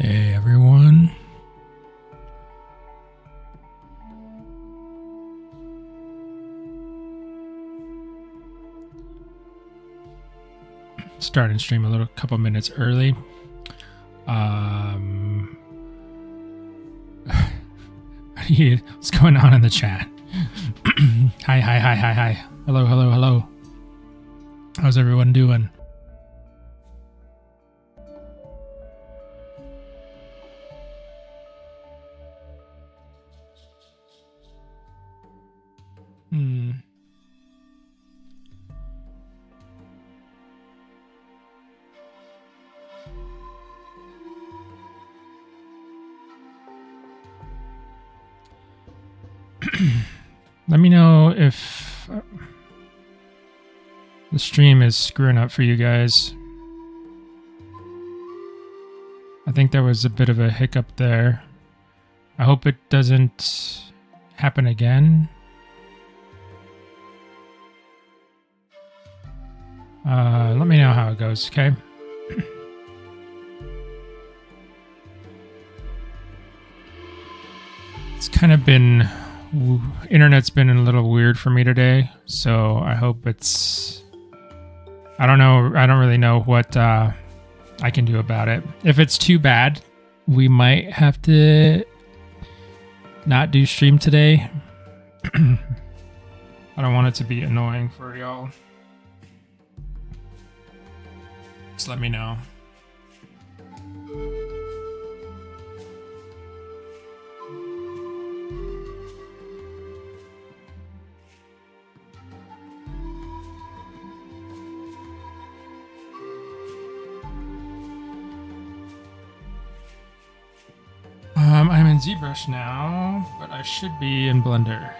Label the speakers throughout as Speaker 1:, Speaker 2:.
Speaker 1: Hey everyone. Starting stream a couple minutes early. What's going on in the chat? Hi. Hello. How's everyone doing? Let me know if the stream is screwing up for you guys. I think there was a bit of a hiccup there. I hope it doesn't happen again. Let me know how it goes, okay? It's kind of been... Internet's been a little weird for me today, so I hope it's... I don't know. I don't really know what I can do about it. If it's too bad, we might have to not do stream today. I don't want it to be annoying for y'all. Just let me know. I'm in ZBrush now, but I should be in Blender.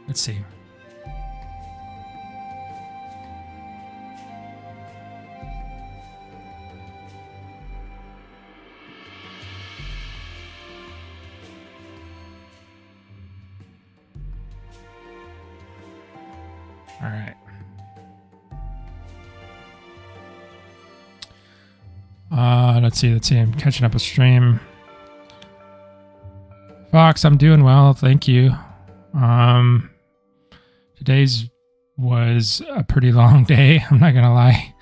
Speaker 1: Let's see. All right. Let's see. I'm catching up a stream. Fox, I'm doing well, thank you. Today's was a pretty long day, I'm not gonna lie.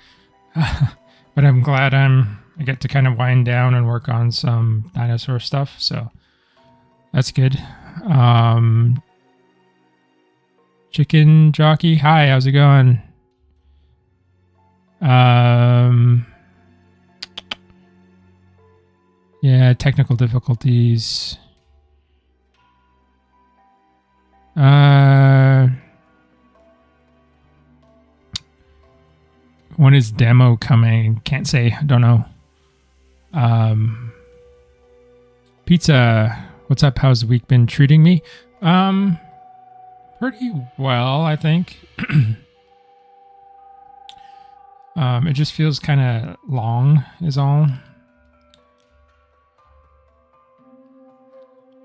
Speaker 1: But I'm glad I get to kind of wind down and work on some dinosaur stuff, so that's good. Chicken Jockey, hi, how's it going? Yeah, technical difficulties. When is demo coming? Can't say. Don't know. Pizza, what's up? How's the week been treating me? Pretty well, I think. It just feels kind of long, is all.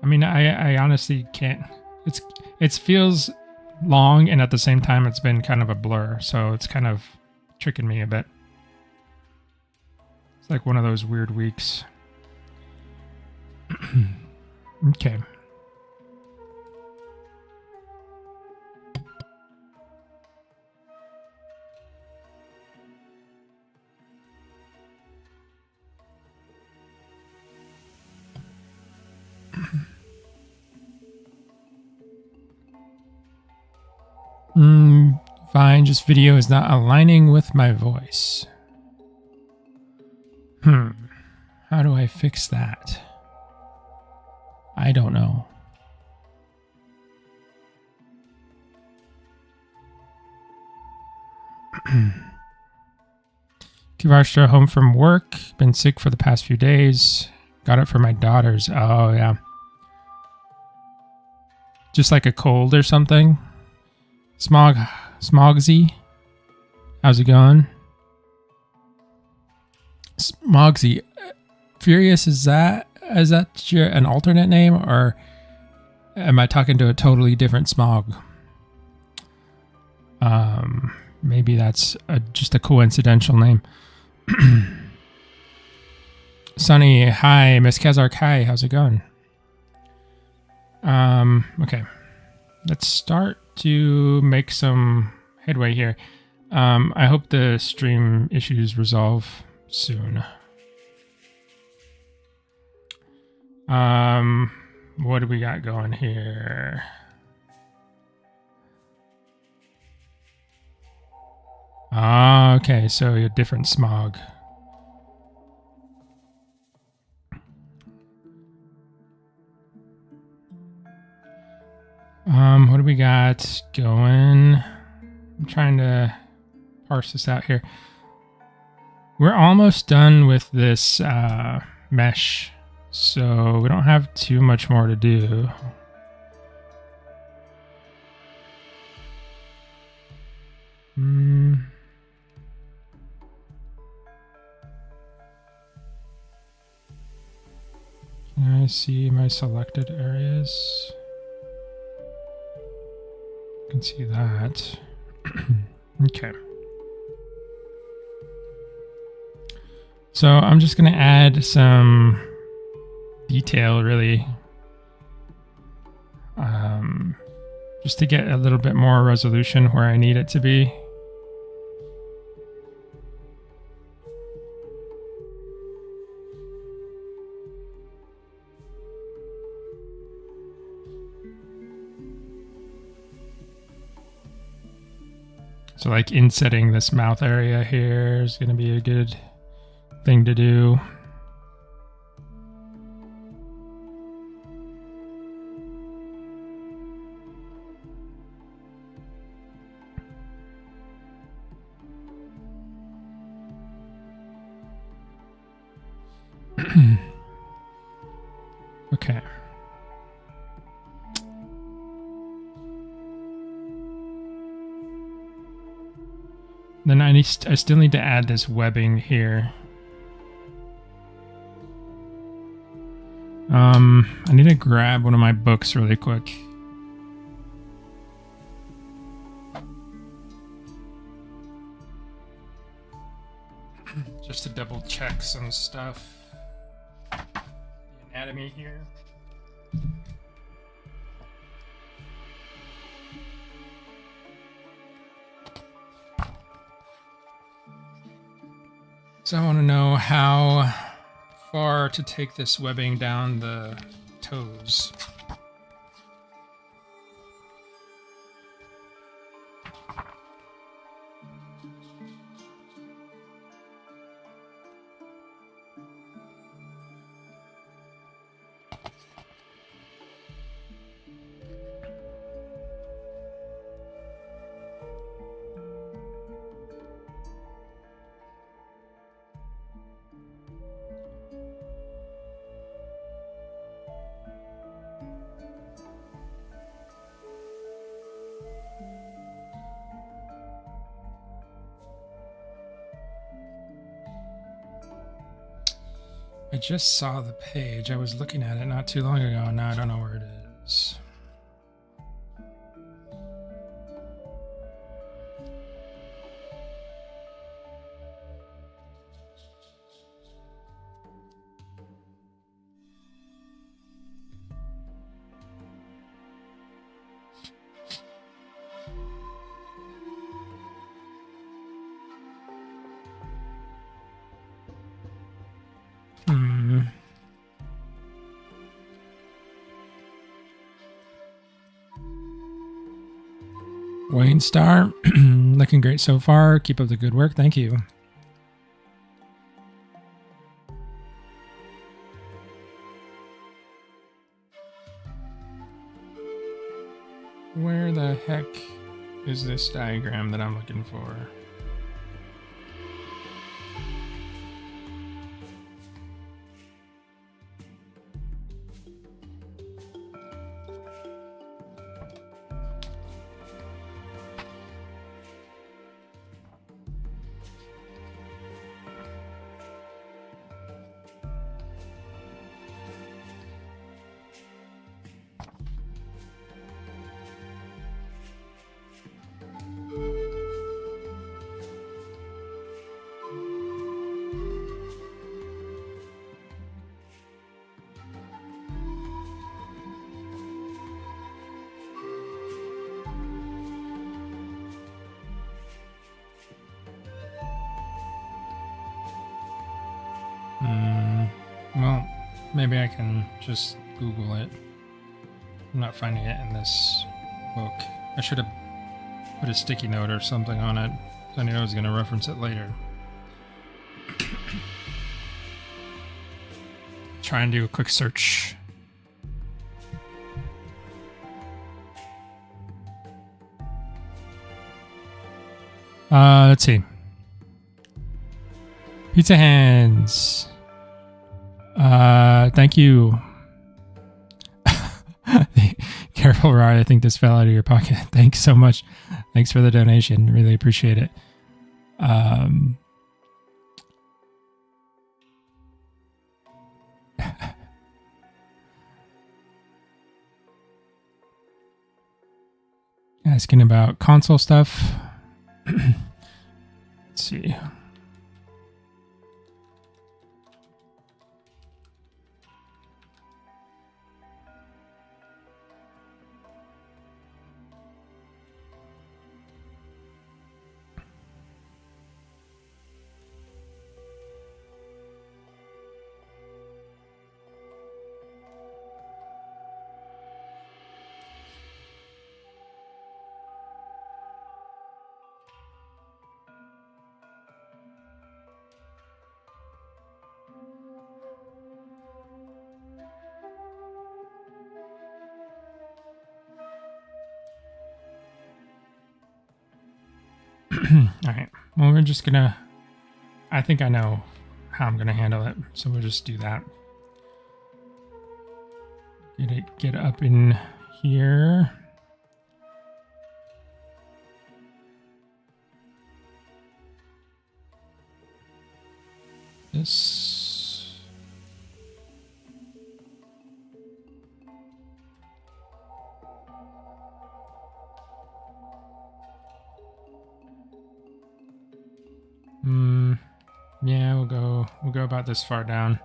Speaker 1: I mean, I honestly can't. It feels long, and at the same time, it's been kind of a blur. So it's kind of tricking me a bit. It's like one of those weird weeks. Okay. Fine, just video is not aligning with my voice. How do I fix that? I don't know. Kivarstra home from work. Been sick for the past few days. Got it for my daughters. Oh, yeah. Just like a cold or something. Smogsy, how's it going? Smogsy, Furious, is that an alternate name, or am I talking to a totally different Smog? Maybe that's just a coincidental name. Sunny, hi. Miss Kazark, hi. How's it going? Okay. Let's start to make some headway here. I hope the stream issues resolve soon. What do we got going here? Ah, okay, so a different smog. What do we got going? I'm trying to parse this out here. We're almost done with this mesh, so we don't have too much more to do. Can I see my selected areas? I can see that. Okay. So I'm just going to add some detail, really, just to get a little bit more resolution where I need it to be. So like insetting this mouth area here is going to be a good thing to do. Okay. Then I still need to add this webbing here. I need to grab one of my books really quick. Just to double check some stuff. The anatomy here. So I want to know how far to take this webbing down the toes. I just saw the page. I was looking at it not too long ago, and now I don't know where it is. Wayne Star, looking great so far. Keep up the good work. Thank you. Where the heck is this diagram that I'm looking for? Well, maybe I can just Google it. I'm not finding it in this book. I should have put a sticky note or something on it. I knew I was going to reference it later. Try and do a quick search. Let's see. Pizza hands. Thank you. Careful, Rye. I think this fell out of your pocket. Thanks so much. Thanks for the donation. Really appreciate it. Asking about console stuff. Let's see. All right. Well, we're just gonna. I think I know how I'm gonna handle it, so we'll just do that. Get up in here. This. Yeah, we'll go about this far down.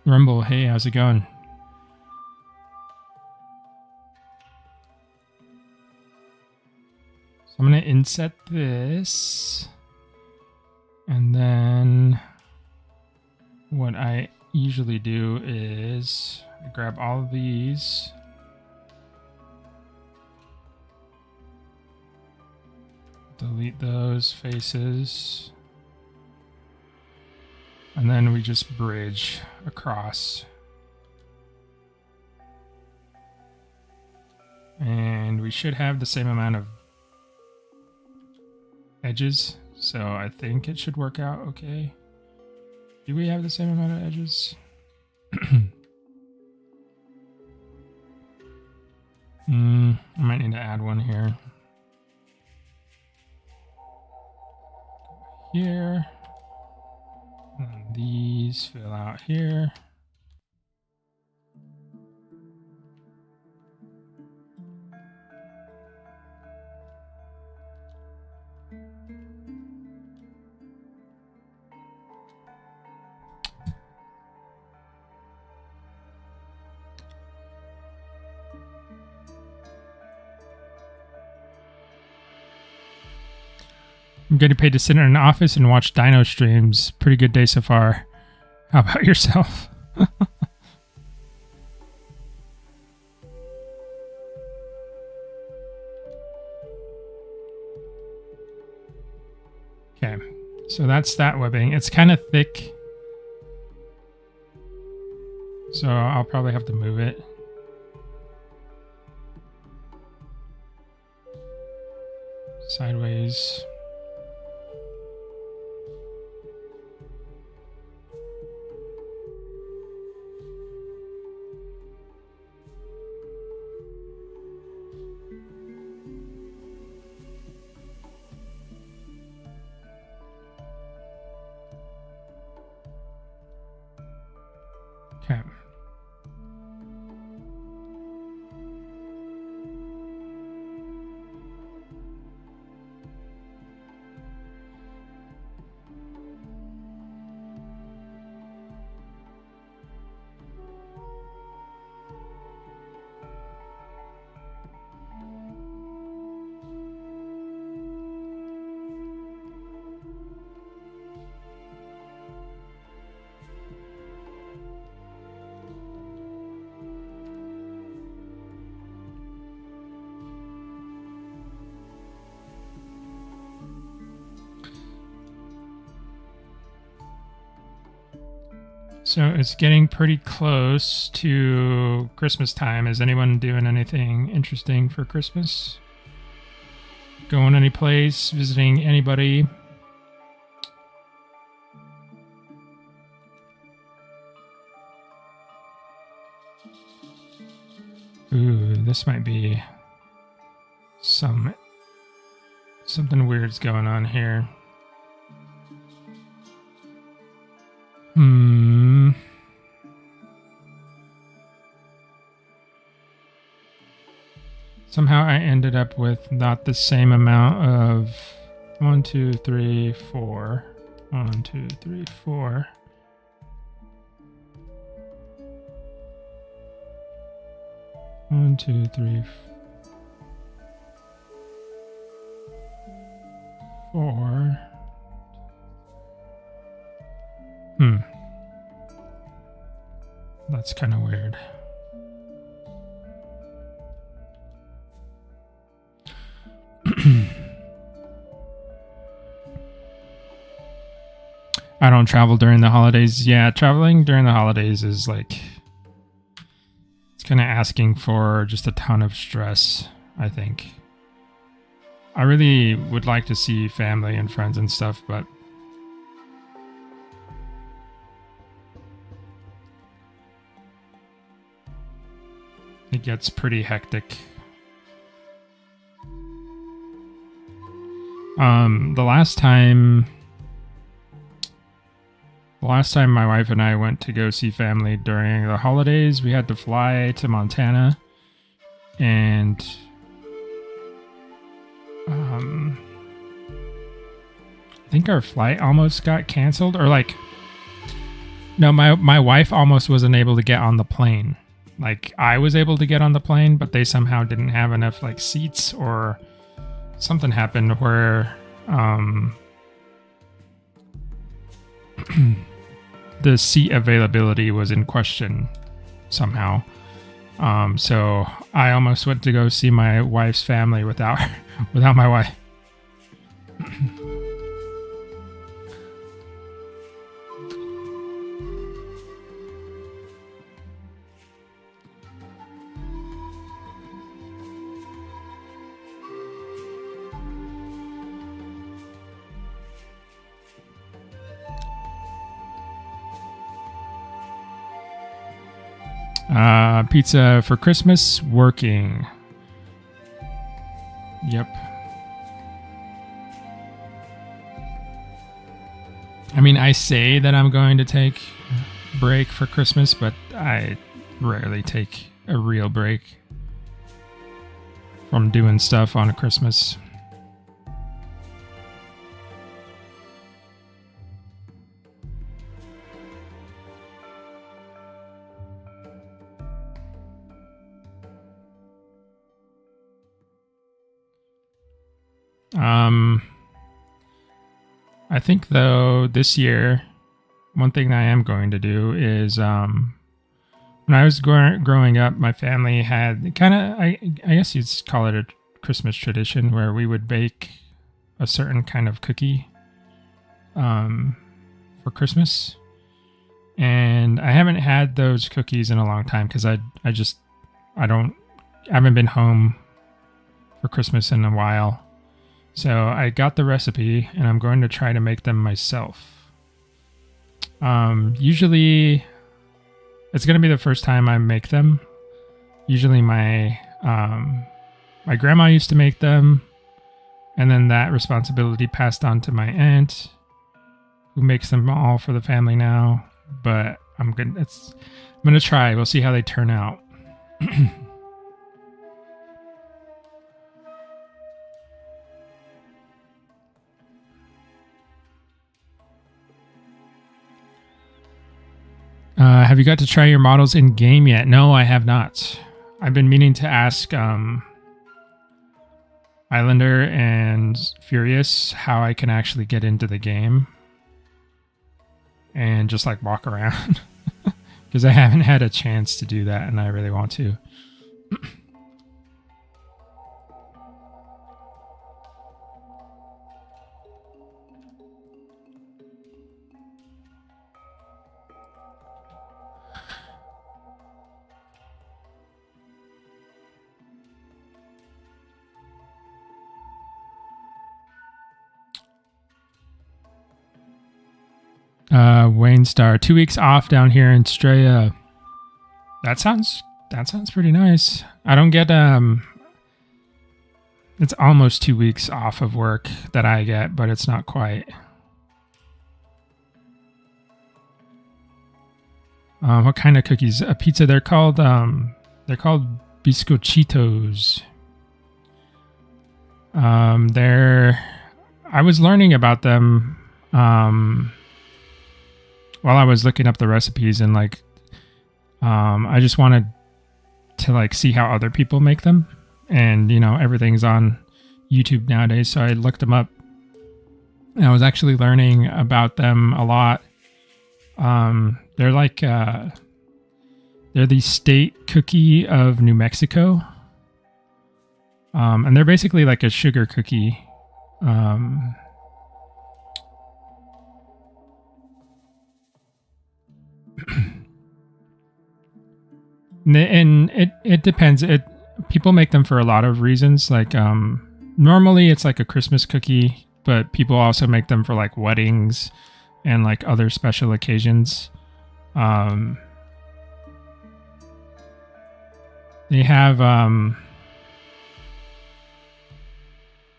Speaker 1: Rumble, hey, how's it going? So I'm gonna inset this, and then what I usually do is I grab all of these, delete those faces, and then we just bridge across. And we should have the same amount of edges, so I think it should work out okay. Do we have the same amount of edges? I might need to add one here. Here. And these fill out here. I'm getting paid to sit in an office and watch dino streams. Pretty good day so far. How about yourself? Okay, so that's that webbing. It's kind of thick, so I'll probably have to move it. Sideways. Okay. So it's getting pretty close to Christmas time. Is anyone doing anything interesting for Christmas? Going any place? Visiting anybody? Ooh, this might be something weird's going on here. Somehow I ended up with not the same amount of 1, 2, 3, 4. 1, 2, 3, 4. One, two, three, 4. That's kind of weird. I don't travel during the holidays. Yeah, traveling during the holidays is like, it's kind of asking for just a ton of stress, I think. I really would like to see family and friends and stuff, but it gets pretty hectic. The last time my wife and I went to go see family during the holidays, we had to fly to Montana, and I think our flight almost got canceled, or like, no, my wife almost wasn't able to get on the plane. Like, I was able to get on the plane, but they somehow didn't have enough like seats, or something happened where the seat availability was in question somehow. So I almost went to go see my wife's family without my wife. Pizza for Christmas, working. Yep. I mean, I say that I'm going to take a break for Christmas, but I rarely take a real break from doing stuff on Christmas. I think though this year, one thing that I am going to do is when I was growing up, my family had kind of, I guess you'd call it a Christmas tradition where we would bake a certain kind of cookie for Christmas. And I haven't had those cookies in a long time because I haven't been home for Christmas in a while. So I got the recipe and I'm going to try to make them myself. Usually it's going to be the first time I make them. Usually my grandma used to make them, and then that responsibility passed on to my aunt, who makes them all for the family now. But I'm going to try. We'll see how they turn out. Have you got to try your models in game yet? No, I have not. I've been meaning to ask Islander and Furious how I can actually get into the game and just like walk around, because I haven't had a chance to do that and I really want to. Wayne Star, 2 weeks off down here in Straya. That sounds pretty nice. I don't get it's almost 2 weeks off of work that I get, but it's not quite. What kind of cookies? A pizza. They're called biscochitos. I was learning about them while I was looking up the recipes, and like I just wanted to like see how other people make them, and everything's on YouTube nowadays, so I looked them up, and I was actually learning about them a lot. They're like they're the state cookie of New Mexico, and they're basically like a sugar cookie. And it depends. People make them for a lot of reasons. Like normally it's like a Christmas cookie, but people also make them for like weddings and like other special occasions. They have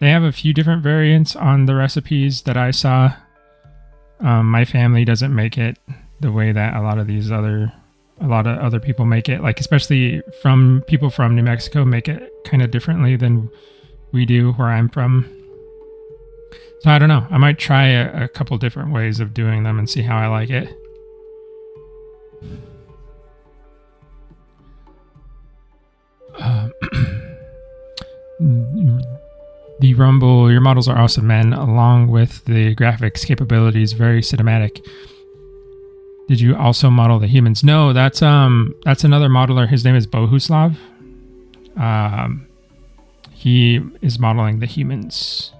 Speaker 1: a few different variants on the recipes that I saw. My family doesn't make it the way that a lot of other people make it, like especially from people from New Mexico make it kind of differently than we do where I'm from. So I don't know. I might try a couple different ways of doing them and see how I like it. The Rumble, your models are awesome, man, along with the graphics capabilities, very cinematic. Did you also model the humans? No, that's another modeler. His name is Bohuslav. He is modeling the humans.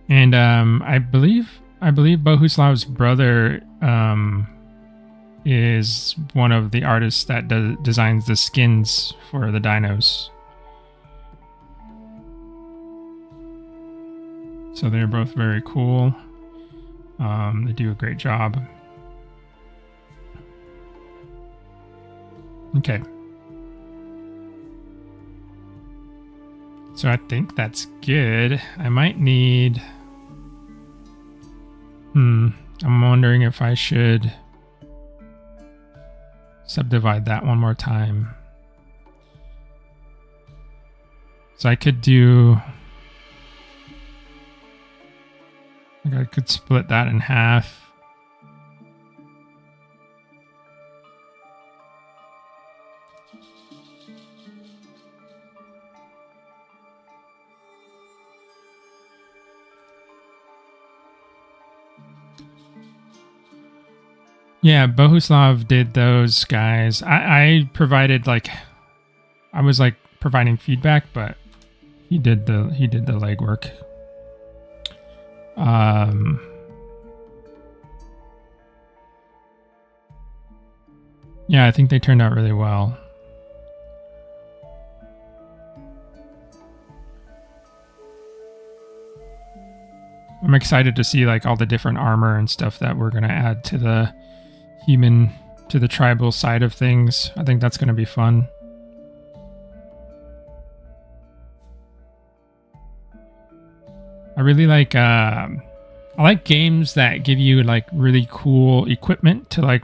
Speaker 1: And I believe Bohuslav's brother is one of the artists that designs the skins for the dinos. So they're both very cool. They do a great job. Okay. So I think that's good. I might need... I'm wondering if I should subdivide that one more time. So I could do... I could split that in half. Yeah, Bohuslav did those guys. I provided I was providing feedback, but he did the legwork. Yeah, I think they turned out really well. I'm excited to see all the different armor and stuff that we're going to add to the tribal side of things. I think that's going to be fun. I really I like games that give you really cool equipment to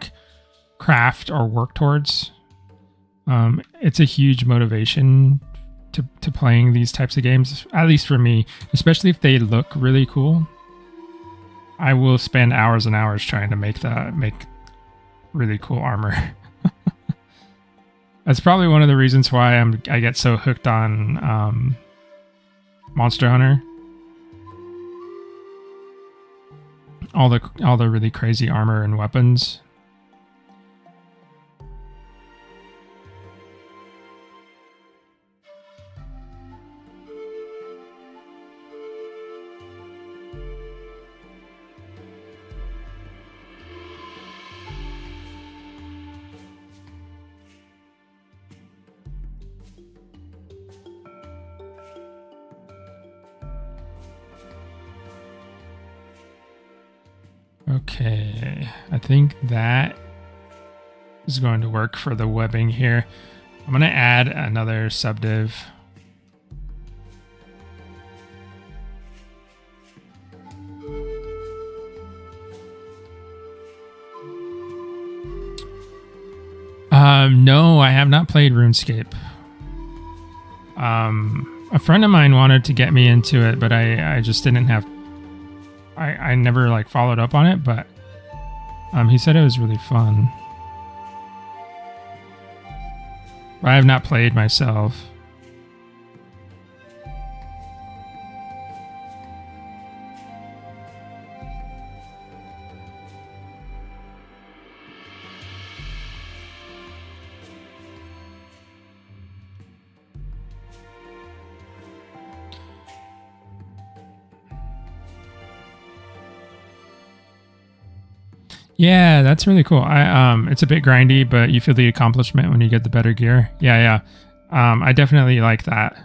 Speaker 1: craft or work towards. It's a huge motivation to playing these types of games, at least for me, especially if they look really cool. I will spend hours and hours trying to make really cool armor. That's probably one of the reasons why I get so hooked on Monster Hunter. All the really crazy armor and weapons. Okay, I think that is going to work for the webbing here. I'm going to add another subdiv. No, I have not played RuneScape. A friend of mine wanted to get me into it, but I just didn't have... I never like followed up on it, but he said it was really fun. But I have not played myself. Yeah, that's really cool. It's a bit grindy, but you feel the accomplishment when you get the better gear. Yeah. I definitely like that.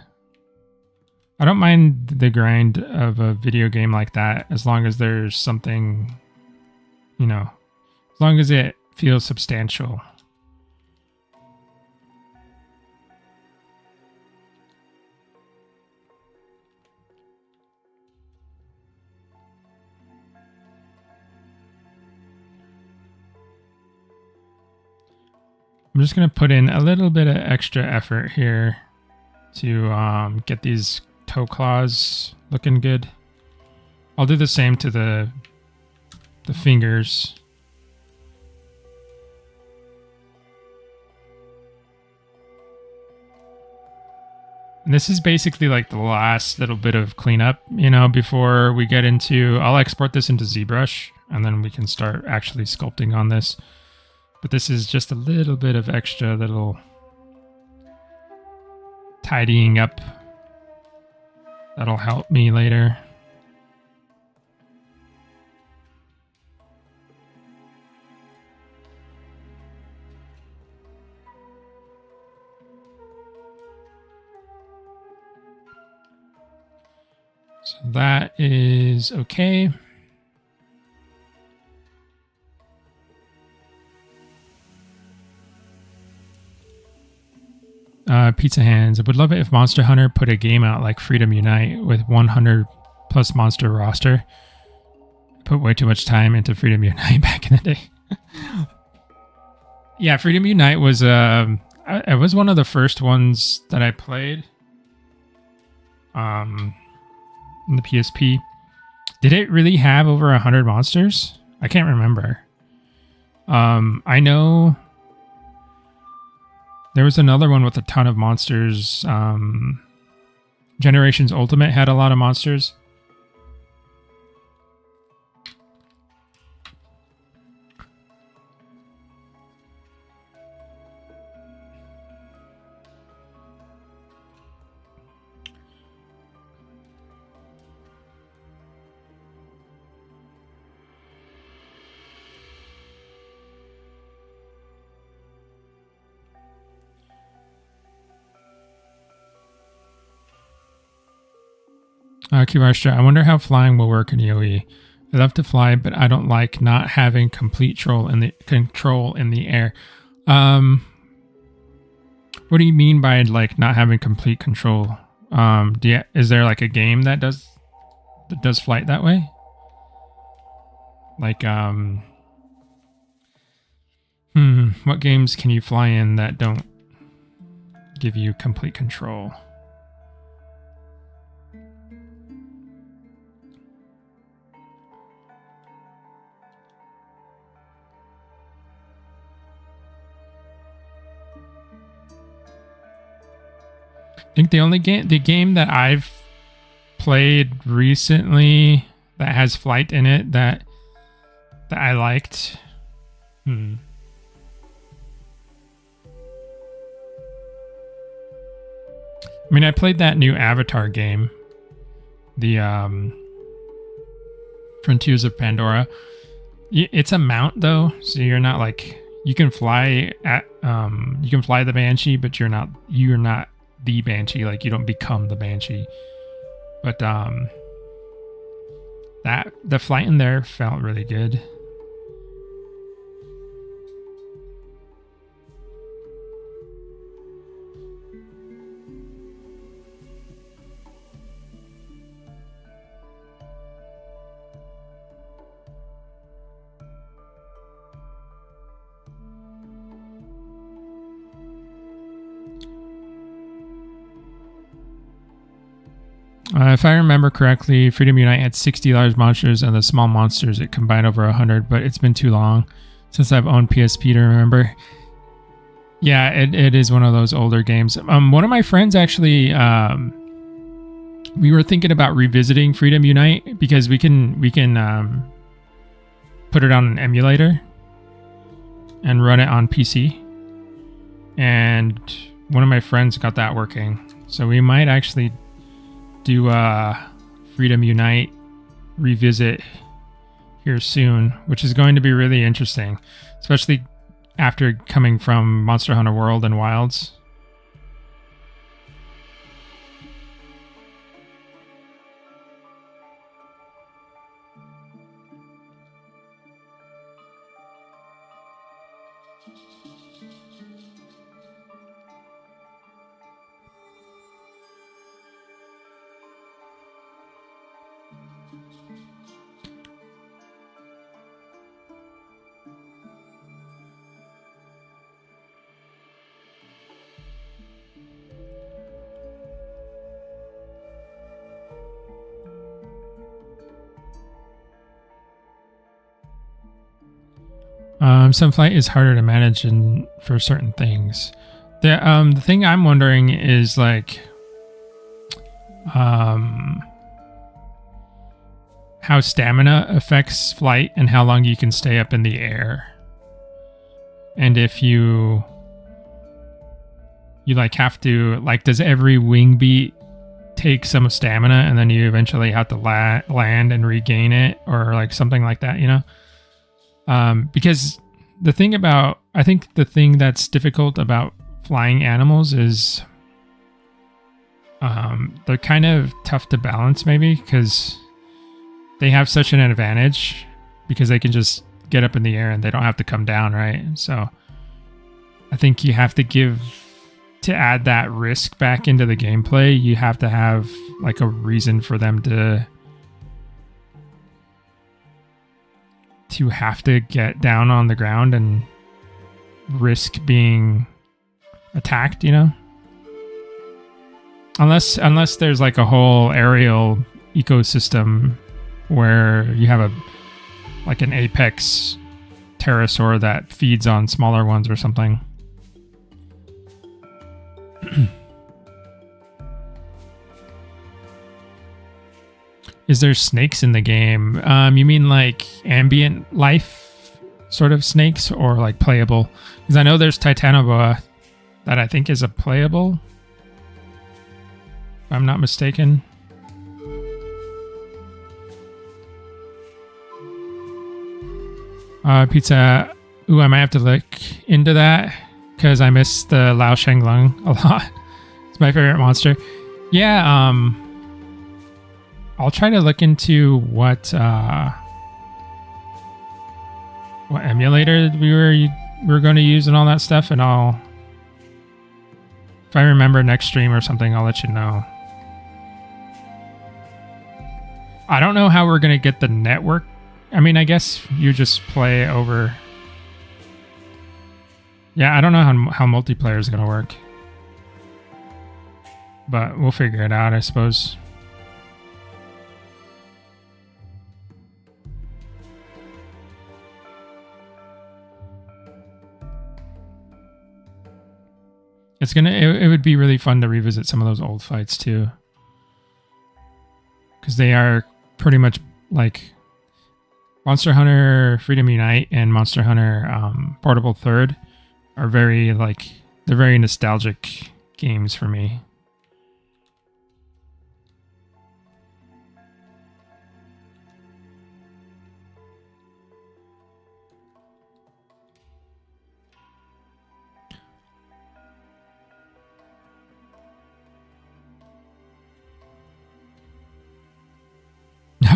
Speaker 1: I don't mind the grind of a video game like that as long as there's something, as long as it feels substantial. I'm just going to put in a little bit of extra effort here to get these toe claws looking good. I'll do the same to the fingers. And this is basically like the last little bit of cleanup, before we get into... I'll export this into ZBrush, and then we can start actually sculpting on this. But this is just a little bit of extra little tidying up that'll help me later. So that is okay. Pizza Hands. I would love it if Monster Hunter put a game out like Freedom Unite with 100 plus monster roster. Put way too much time into Freedom Unite back in the day. Yeah, Freedom Unite was it was one of the first ones that I played in the PSP. Did it really have over 100 monsters? I can't remember. I know there was another one with a ton of monsters. Generations Ultimate had a lot of monsters. Kivarstra, I wonder how flying will work in EOE. I love to fly, but I don't like not having complete control in the air. What do you mean by like not having complete control? Is there like a game that does flight that way? Like what games can you fly in that don't give you complete control? I think the game that I've played recently that has flight in it that I liked. I mean, I played that new Avatar game, the Frontiers of Pandora. It's a mount though, so you're not like you can fly the Banshee, but you're not the Banshee, like you don't become the Banshee. But that the flight in there felt really good. If I remember correctly, Freedom Unite had 60 large monsters, and the small monsters it combined over 100. But it's been too long since I've owned PSP to remember. Yeah, it is one of those older games. One of my friends actually, we were thinking about revisiting Freedom Unite because we can put it on an emulator and run it on PC. And one of my friends got that working, so we might actually do Freedom Unite revisit here soon, which is going to be really interesting, especially after coming from Monster Hunter World and Wilds. Sunflight is harder to manage for certain things. The thing I'm wondering is like, how stamina affects flight and how long you can stay up in the air, and if you like have to like, does every wing beat take some stamina and then you eventually have to land and regain it, or like something like that, you know? Because I think the thing that's difficult about flying animals is they're kind of tough to balance, maybe, because they have such an advantage because they can just get up in the air and they don't have to come down, right? So I think you have to add that risk back into the gameplay, you have to have like a reason for them to have to get down on the ground and risk being attacked, you know? Unless there's like a whole aerial ecosystem where you have an apex pterosaur that feeds on smaller ones or something. Is there snakes in the game? You mean like ambient life sort of snakes, or like playable? Because I know there's Titanoboa that I think is a playable, if I'm not mistaken. Pizza. Ooh, I might have to look into that because I miss the Lao Shenglong a lot. It's my favorite monster. Yeah, I'll try to look into what emulator we were going to use and all that stuff, and if I remember next stream or something, I'll let you know. I don't know how we're going to get the network. I mean, I guess you just play over. Yeah, I don't know how multiplayer is going to work, but we'll figure it out, I suppose. It would be really fun to revisit some of those old fights too, because they are pretty much like Monster Hunter Freedom Unite and Monster Hunter Portable Third are very they're very nostalgic games for me.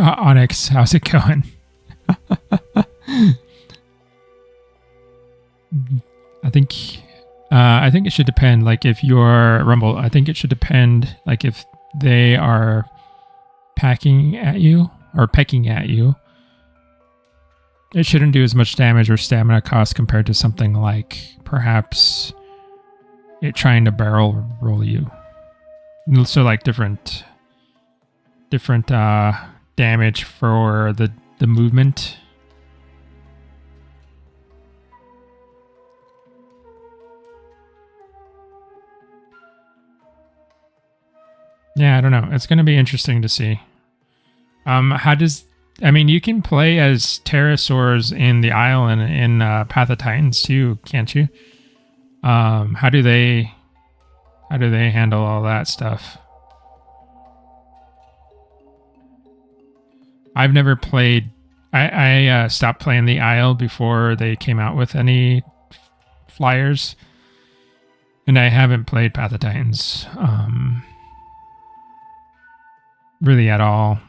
Speaker 1: Onyx, how's it going? I think it should depend. Like if you're Rumble, I think it should depend. Like if they are pecking at you, it shouldn't do as much damage or stamina cost compared to something like perhaps it trying to barrel roll you. So like different different damage for the movement. Yeah, I don't know. It's going to be interesting to see. You can play as pterosaurs in the Isle and in Path of Titans too, can't you? How do they handle all that stuff? I've never played. I stopped playing the Isle before they came out with any flyers, and I haven't played Path of Titans really at all.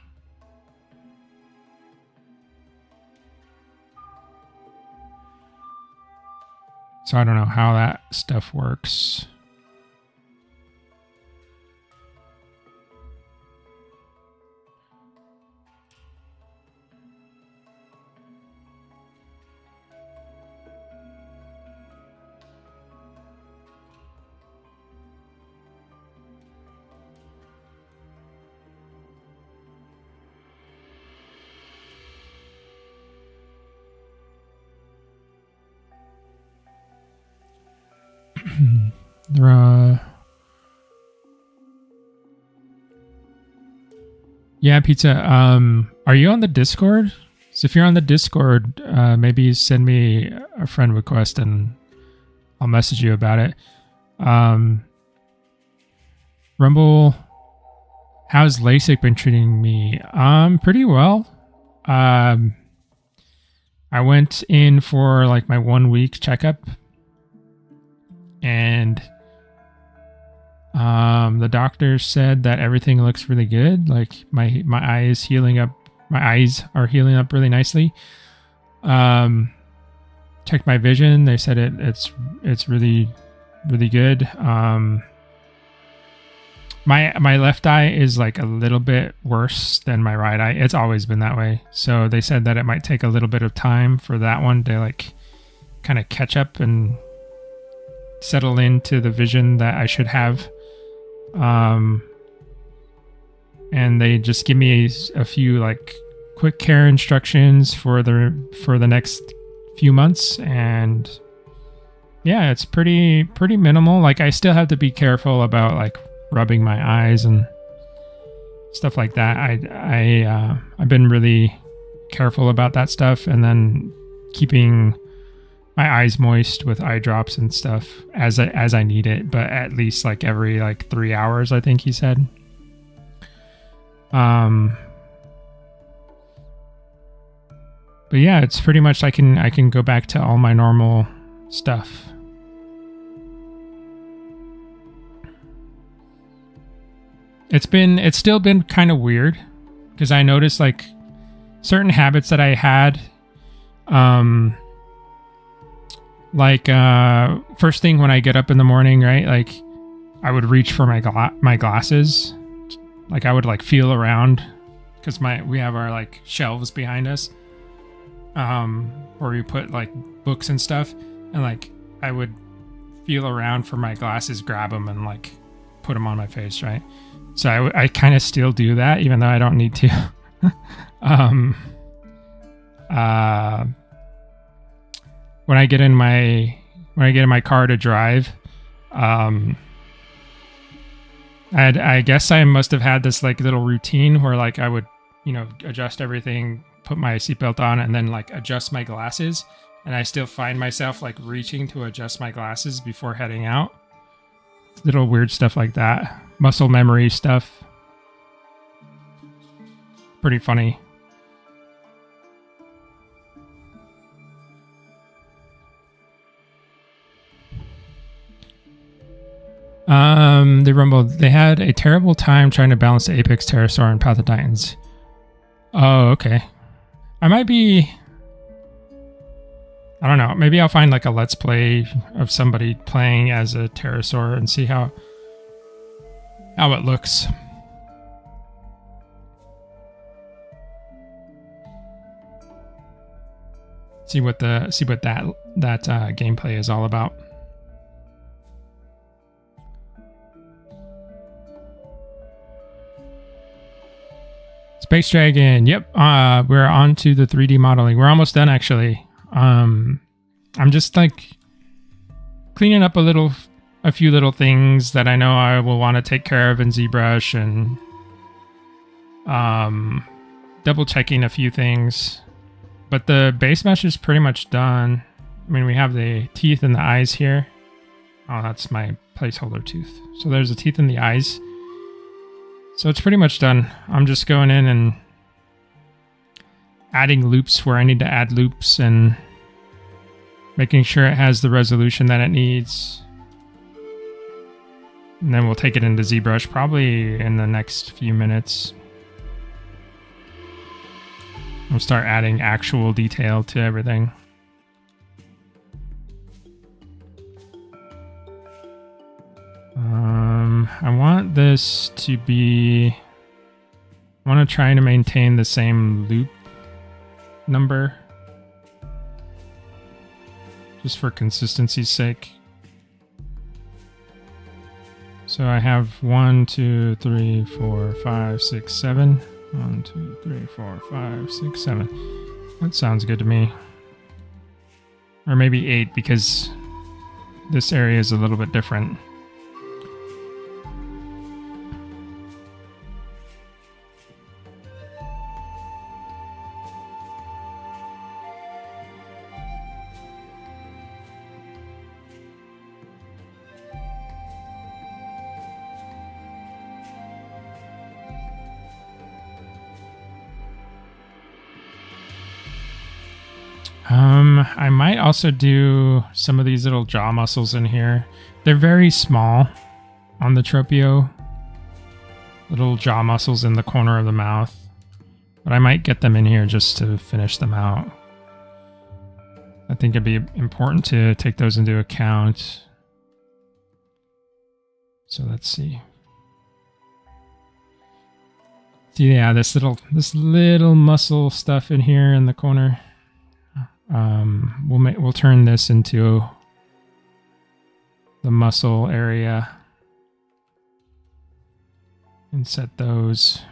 Speaker 1: So I don't know how that stuff works. Yeah, Pizza. Are you on the Discord? So if you're on the Discord, maybe send me a friend request and I'll message you about it. Rumble, how's LASIK been treating me? Pretty well. I went in for like my 1 week checkup, and the doctor said that everything looks really good. Like my eyes healing up. My eyes are healing up really nicely. Checked my vision. They said it's really, really good. My left eye is like a little bit worse than my right eye. It's always been that way. So they said that it might take a little bit of time for that one to like kind of catch up and settle into the vision that I should have. And they just give me a few like quick care instructions for the next few months, and yeah, it's pretty minimal. Like I still have to be careful about like rubbing my eyes and stuff like that. I've been really careful about that stuff, and then keeping my eyes moist with eye drops and stuff as I need it, but at least like every like 3 hours, I think he said. But yeah, it's pretty much I can go back to all my normal stuff. It's still been kind of weird because I noticed like certain habits that I had, first thing when I get up in the morning, right? Like I would reach for my glasses. Like I would like feel around because we have our like shelves behind us, where we put like books and stuff, and like I would feel around for my glasses, grab them, and like put them on my face, right? So I kind of still do that even though I don't need to. When I get in my car to drive, I guess I must have had this like little routine where like I would, adjust everything, put my seatbelt on, and then like adjust my glasses. And I still find myself like reaching to adjust my glasses before heading out. Little weird stuff like that. Muscle memory stuff. Pretty funny. They had a terrible time trying to balance the apex pterosaur and Path of Titans. Oh, okay. I don't know. Maybe I'll find like a let's play of somebody playing as a pterosaur and see how it looks. See what that gameplay is all about. Space Dragon. Yep. We're on to the 3D modeling. We're almost done, actually. I'm just like cleaning up a few little things that I know I will want to take care of in ZBrush, and double checking a few things. But the base mesh is pretty much done. I mean, we have the teeth and the eyes here. Oh, that's my placeholder tooth. So there's the teeth and the eyes. So it's pretty much done. I'm just going in and adding loops where I need to add loops and making sure it has the resolution that it needs. And then we'll take it into ZBrush probably in the next few minutes. We'll start adding actual detail to everything. I want this to be... I want to try to maintain the same loop number, just for consistency's sake. So I have 1, 2, 3, 4, 5, 6, 7. 1, 2, 3, 4, 5, 6, 7. That sounds good to me. Or maybe 8, because this area is a little bit different. I might also do some of these little jaw muscles in here. They're very small on the Tropeo. Little jaw muscles in the corner of the mouth. But I might get them in here just to finish them out. I think it'd be important to take those into account. So let's see. See, yeah, this little muscle stuff in here in the corner. We'll turn this into the muscle area and set those.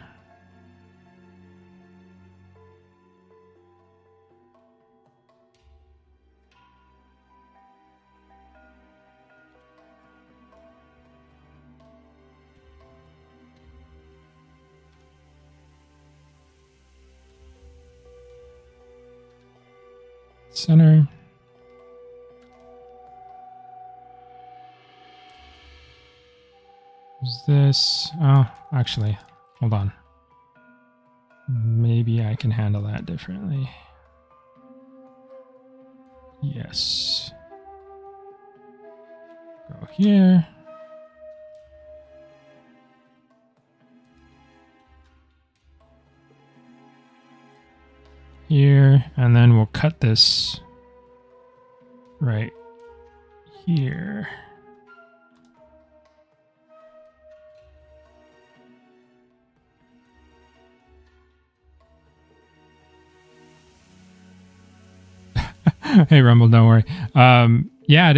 Speaker 1: Center. Is this? Oh, actually, hold on. Maybe I can handle that differently. Yes. Go here. Here, and then we'll cut this right here. Hey Rumble, don't worry. Yeah, it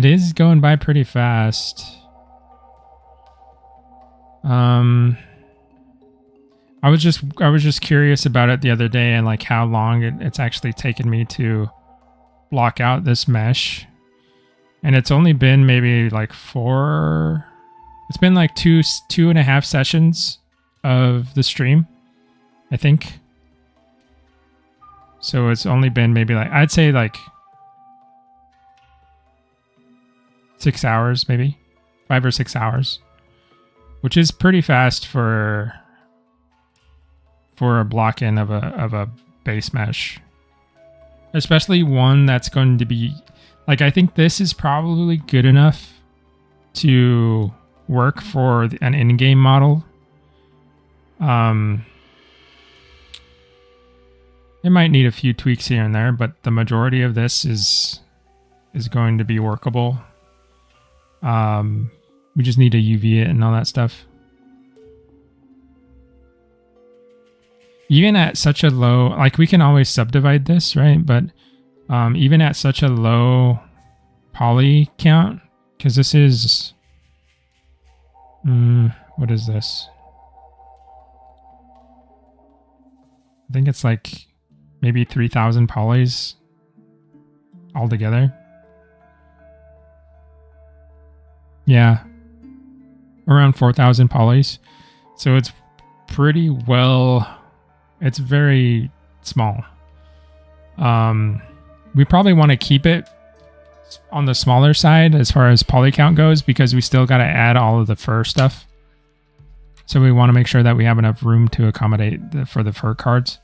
Speaker 1: is going by pretty fast. I was just curious about it the other day, and like how long it's actually taken me to block out this mesh. And it's only been maybe like it's been like two and a half sessions of the stream, I think. So it's only been maybe like, I'd say like 6 hours, maybe 5 or 6 hours, which is pretty fast for a block in of a base mesh, especially one that's going to be like, I think this is probably good enough to work for an in-game model. It might need a few tweaks here and there, but the majority of this is going to be workable. We just need to UV it and all that stuff. Even at such a low, like we can always subdivide this, right? But even at such a low poly count, because this is, what is this? I think it's like maybe 3,000 polys altogether. Yeah, around 4,000 polys. So it's pretty well, it's very small. We probably want to keep it on the smaller side as far as poly count goes, because we still got to add all of the fur stuff. So we want to make sure that we have enough room to accommodate for the fur cards.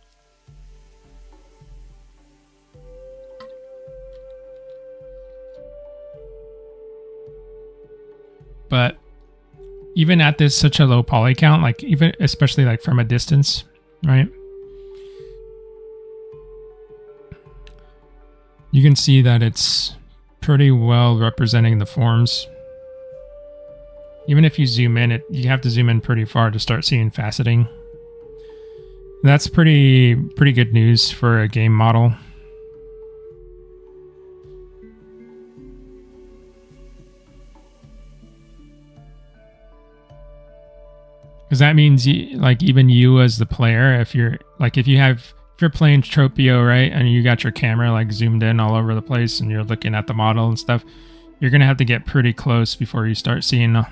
Speaker 1: But even at this such a low poly count, like even especially like from a distance, right? You can see that it's pretty well representing the forms. Even if you zoom in, you have to zoom in pretty far to start seeing faceting. That's pretty good news for a game model. Because that means even you as the player, if you're playing Tropeo, right, and you got your camera like zoomed in all over the place and you're looking at the model and stuff, you're gonna have to get pretty close before you start seeing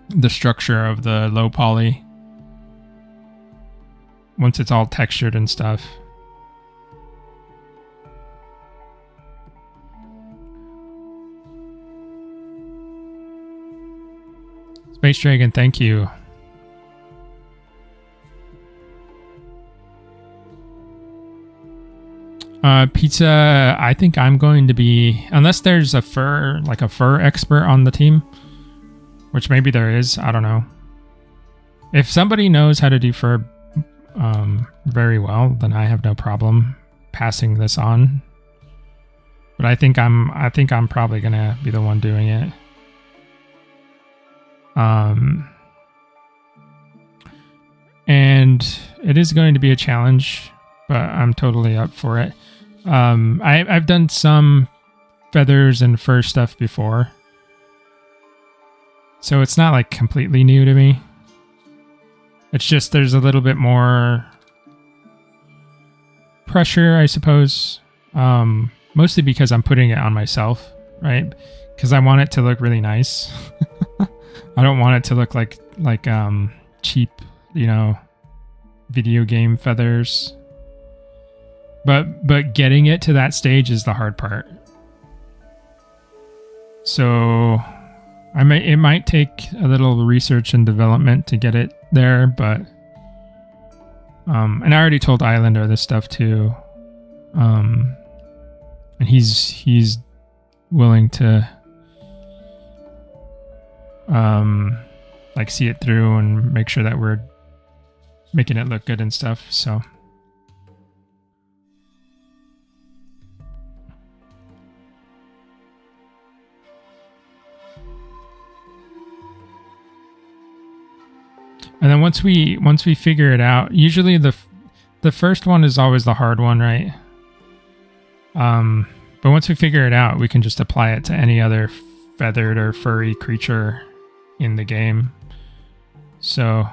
Speaker 1: the structure of the low poly once it's all textured and stuff. Space Dragon, thank you. Pizza, I think I'm going to be, unless there's a fur expert on the team, which maybe there is, I don't know. If somebody knows how to do fur very well, then I have no problem passing this on. But I think I'm probably gonna be the one doing it. And it is going to be a challenge, but I'm totally up for it. I've done some feathers and fur stuff before, so it's not like completely new to me. It's just there's a little bit more pressure, I suppose, mostly because I'm putting it on myself, right? Because I want it to look really nice. I don't want it to look like cheap, video game feathers. But getting it to that stage is the hard part. So it might take a little research and development to get it there, but and I already told Islander this stuff too. And he's willing to see it through and make sure that we're making it look good and stuff. So and then once we figure it out, usually the first one is always the hard one, right? But once we figure it out, we can just apply it to any other feathered or furry creature in the game. So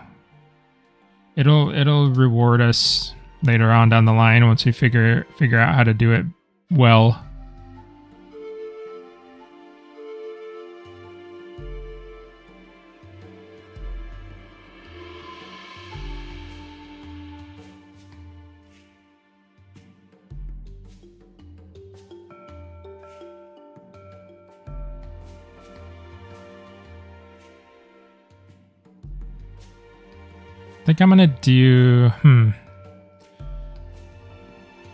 Speaker 1: it'll reward us later on down the line once we figure out how to do it well. I think I'm gonna do, I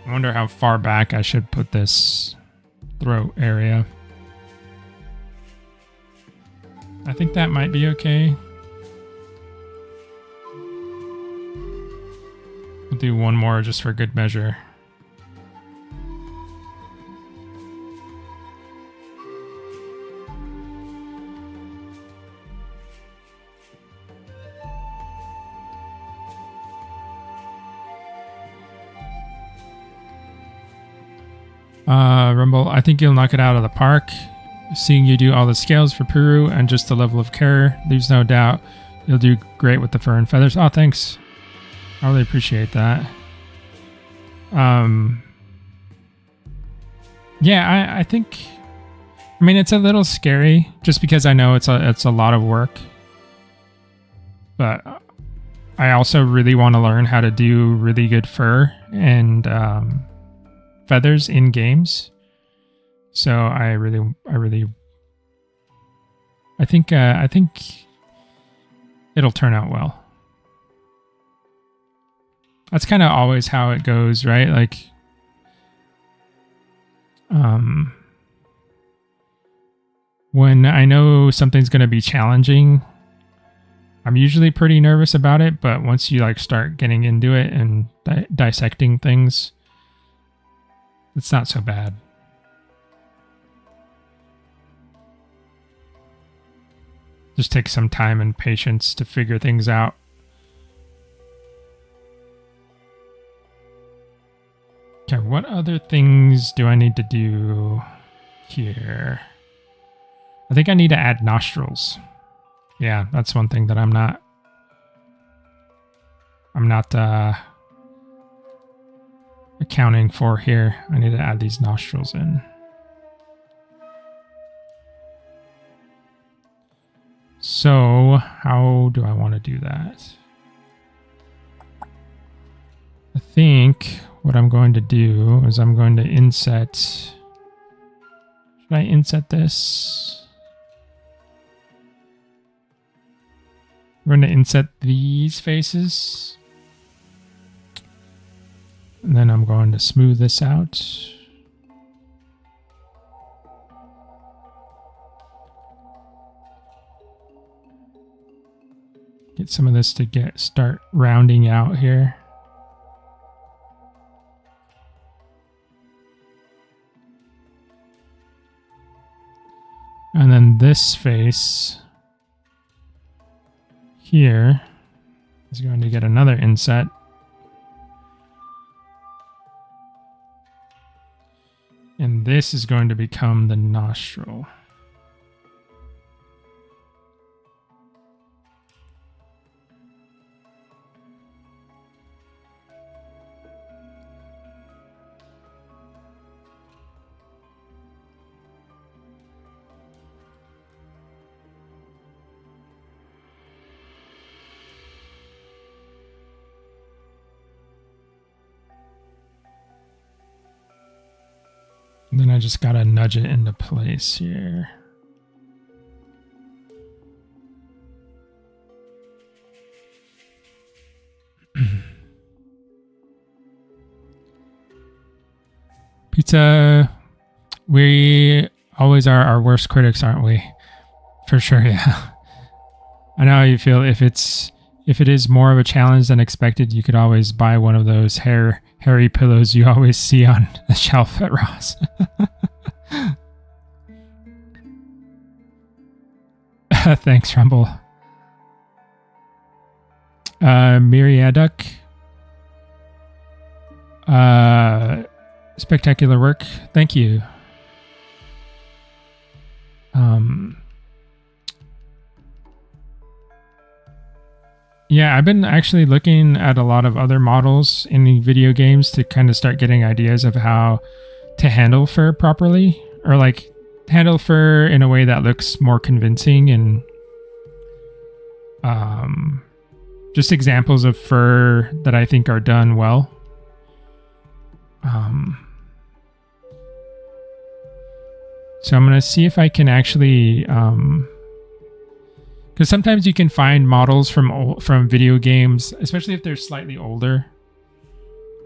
Speaker 1: wonder how far back I should put this throat area. I think that might be okay. We'll do one more just for good measure. Rumble, I think you'll knock it out of the park. Seeing you do all the scales for Peru and just the level of care leaves no doubt you'll do great with the fur and feathers. Oh, thanks. I really appreciate that. Yeah, I think. I mean, it's a little scary just because I know it's a lot of work. But I also really want to learn how to do really good fur and feathers in games. So I think it'll turn out well. That's kind of always how it goes, right? Like, when I know something's going to be challenging, I'm usually pretty nervous about it, but once you like start getting into it and dissecting things, it's not so bad. Just takes some time and patience to figure things out. Okay, what other things do I need to do here? I think I need to add nostrils. Yeah, that's one thing that I'm not accounting for here. I need to add these nostrils in. So, how do I want to do that? I think what I'm going to do is I'm going to inset. Should I inset this? We're going to inset these faces. And then I'm going to smooth this out. Get some of this to start rounding out here. And then this face here is going to get another inset. And this is going to become the nostril. And then I just gotta nudge it into place here. Pizza, we always are our worst critics, aren't we? For sure, yeah. I know how you feel. If it is more of a challenge than expected, you could always buy one of those hairy pillows you always see on the shelf at Ross. Thanks, Rumble. Myriaduk. Spectacular work. Thank you. Yeah, I've been actually looking at a lot of other models in the video games to kind of start getting ideas of how to handle fur properly, or like handle fur in a way that looks more convincing, and just examples of fur that I think are done well. So I'm going to see if I can actually, because sometimes you can find models from video games, especially if they're slightly older.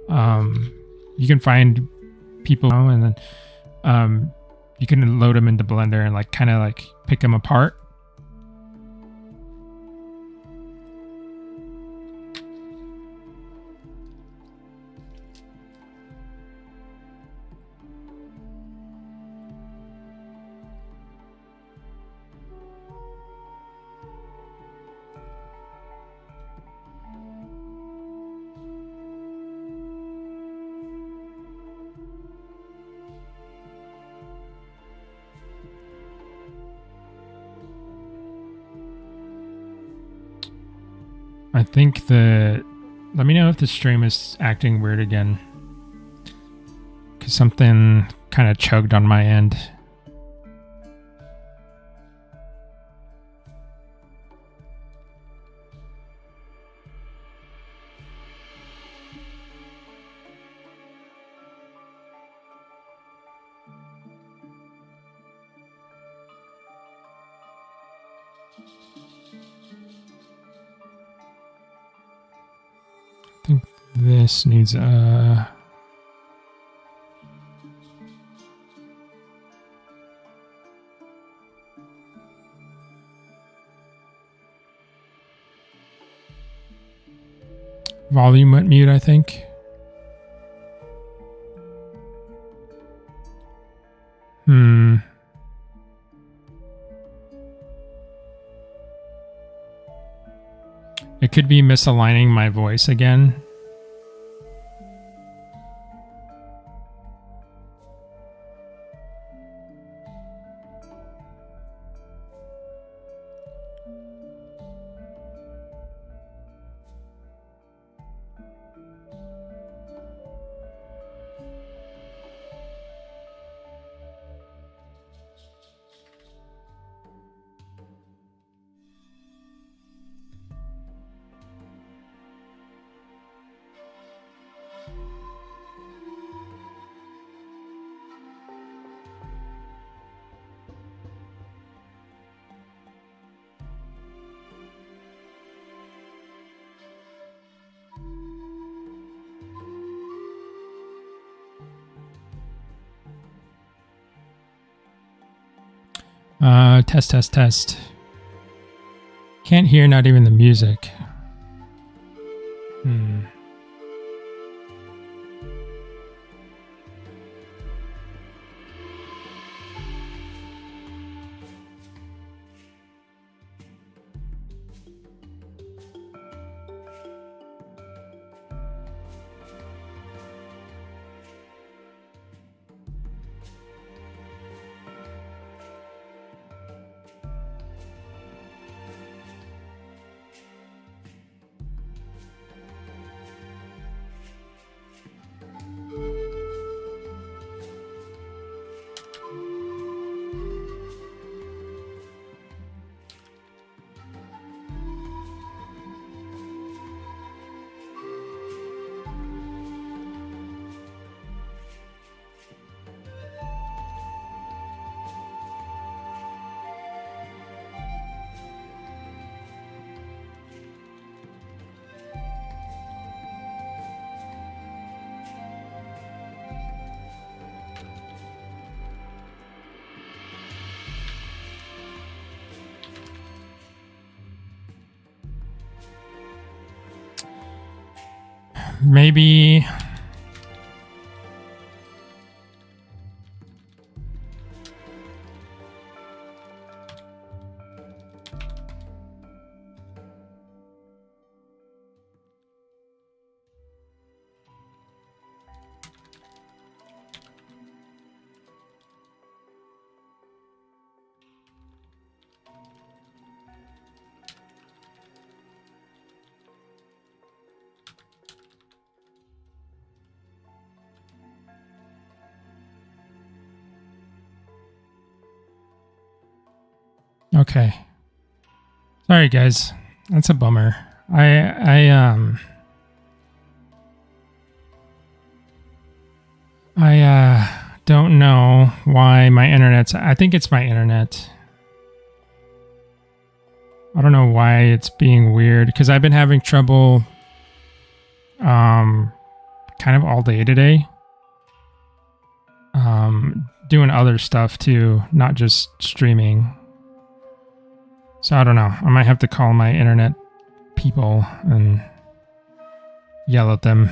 Speaker 1: You can find people, and then you can load them into Blender and like kind of like pick them apart. I think let me know if the stream is acting weird again. because something kind of chugged on my end. I think this needs a... volume went mute, I think. It could be misaligning my voice again. Test. Can't hear, not even the music. Maybe... Okay. Sorry, guys. That's a bummer. I don't know why my internet's... I think it's my internet. I don't know why it's being weird, because I've been having trouble kind of all day today. Doing other stuff too, not just streaming. So I don't know. I might have to call my internet people and yell at them.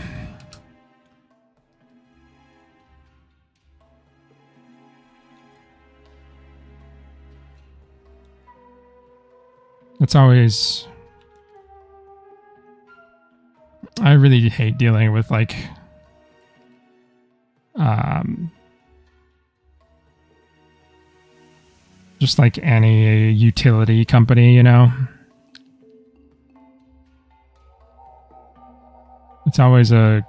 Speaker 1: It's always... I really hate dealing with like just like any utility company, you know. It's always a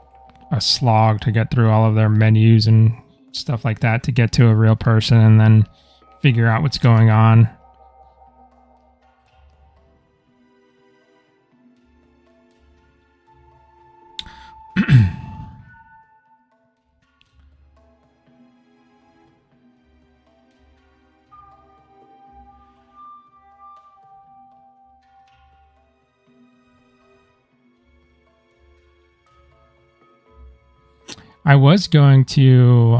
Speaker 1: a slog to get through all of their menus and stuff like that to get to a real person and then figure out what's going on. I was going to,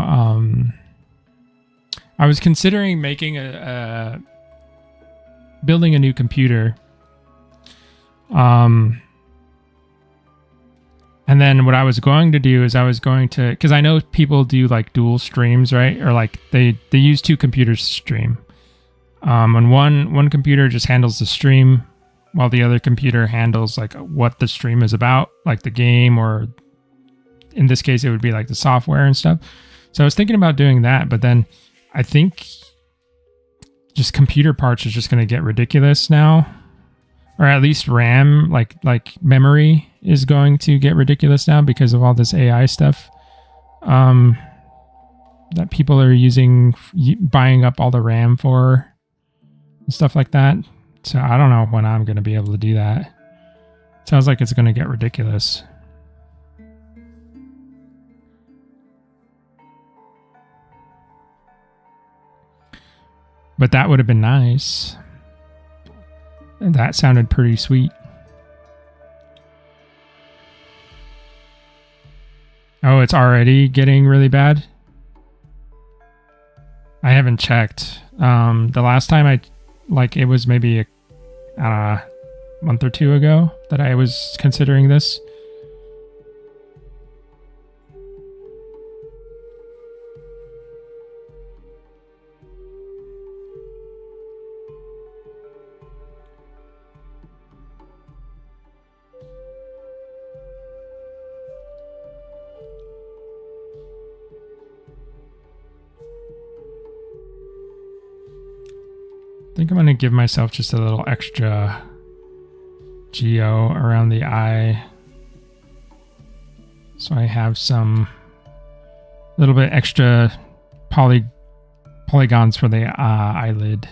Speaker 1: I was considering making building a new computer. And then what I was going to do is I was going to, because I know people do like dual streams, right? Or like they use two computers to stream. And one computer just handles the stream while the other computer handles like what the stream is about, like the game, or in this case, it would be like the software and stuff. So I was thinking about doing that, but then I think just computer parts is just going to get ridiculous now, or at least RAM, like memory is going to get ridiculous now because of all this AI stuff that people are using, buying up all the RAM for and stuff like that. So I don't know when I'm going to be able to do that. Sounds like it's going to get ridiculous. But that would have been nice. And that sounded pretty sweet. Oh, it's already getting really bad? I haven't checked. The last time it was maybe a month or two ago that I was considering this. I think I'm going to give myself just a little extra geo around the eye. So I have some little bit extra polygons for the eyelid.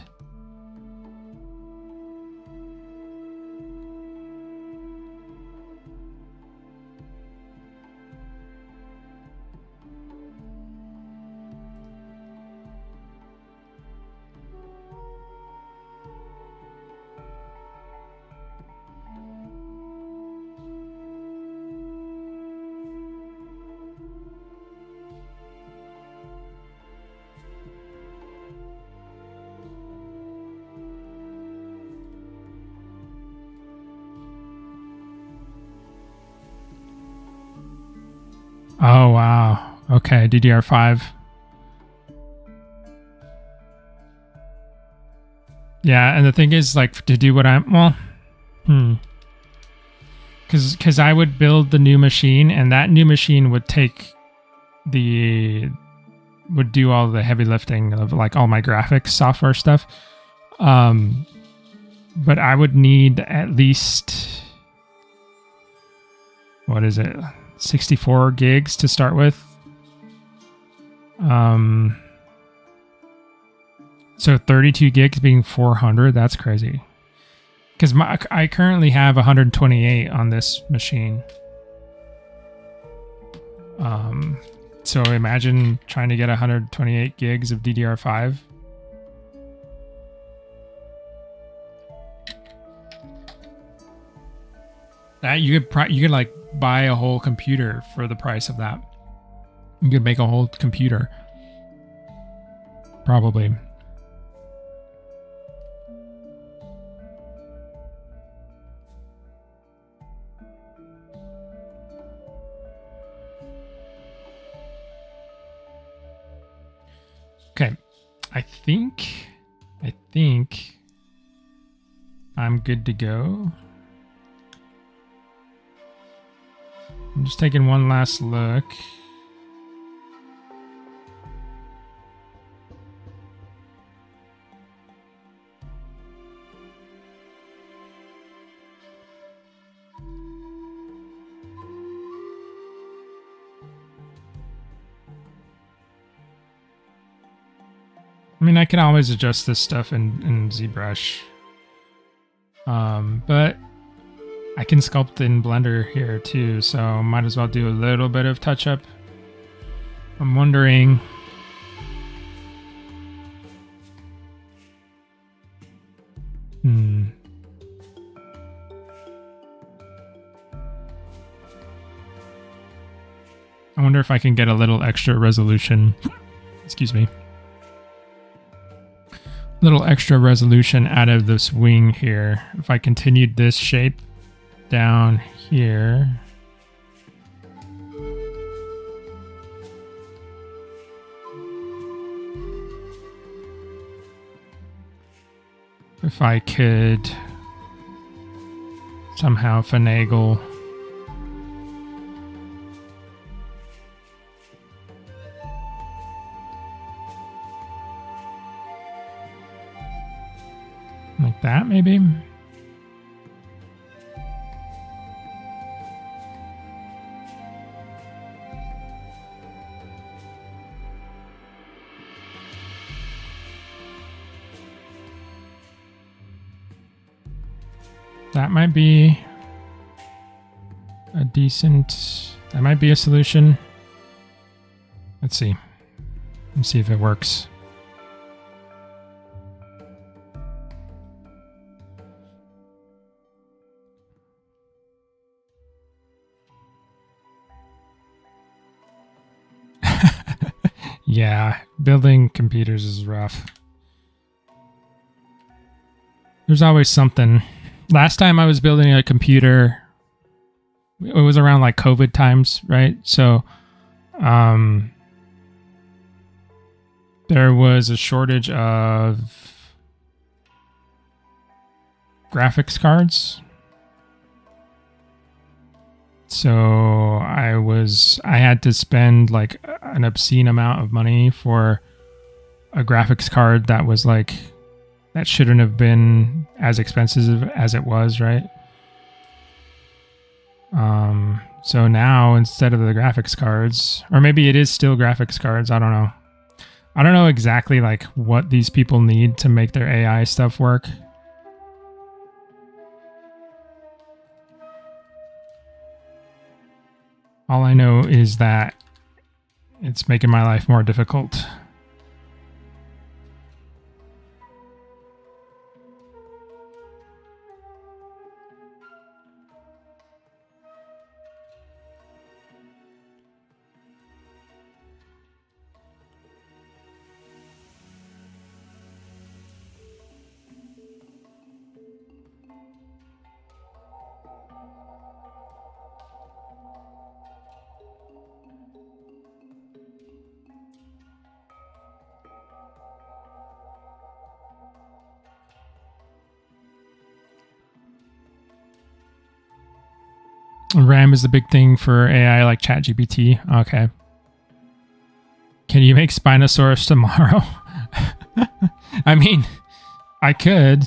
Speaker 1: Oh, wow. Okay, DDR5. Yeah, and the thing is, like, to do what because I would build the new machine, and that new machine would would do all the heavy lifting of, like, all my graphics software stuff. But I would need at least, what is it? 64 gigs to start with. So 32 gigs being 400, that's crazy. Because I currently have 128 on this machine. So imagine trying to get 128 gigs of DDR5. That you could like buy a whole computer for the price of that. You could make a whole computer. Probably. Okay. I think I'm good to go. I'm just taking one last look. I mean, I can always adjust this stuff in ZBrush. But I can sculpt in Blender here too, so might as well do a little bit of touch up. I'm wondering... I wonder if I can get a little extra resolution. Excuse me. Little extra resolution out of this wing here. If I continued this shape down here. If I could somehow finagle like that, maybe. That might be a decent... That might be a solution. Let's see. Let's see if it works. Yeah, building computers is rough. There's always something. Last time I was building a computer, it was around like COVID times, right? So there was a shortage of graphics cards. So I had to spend like an obscene amount of money for a graphics card that was like, that shouldn't have been as expensive as it was, right? So now instead of the graphics cards, or maybe it is still graphics cards, I don't know. I don't know exactly like what these people need to make their AI stuff work. All I know is that it's making my life more difficult. RAM is the big thing for AI like ChatGPT. Okay. Can you make Spinosaurus tomorrow? I mean, I could.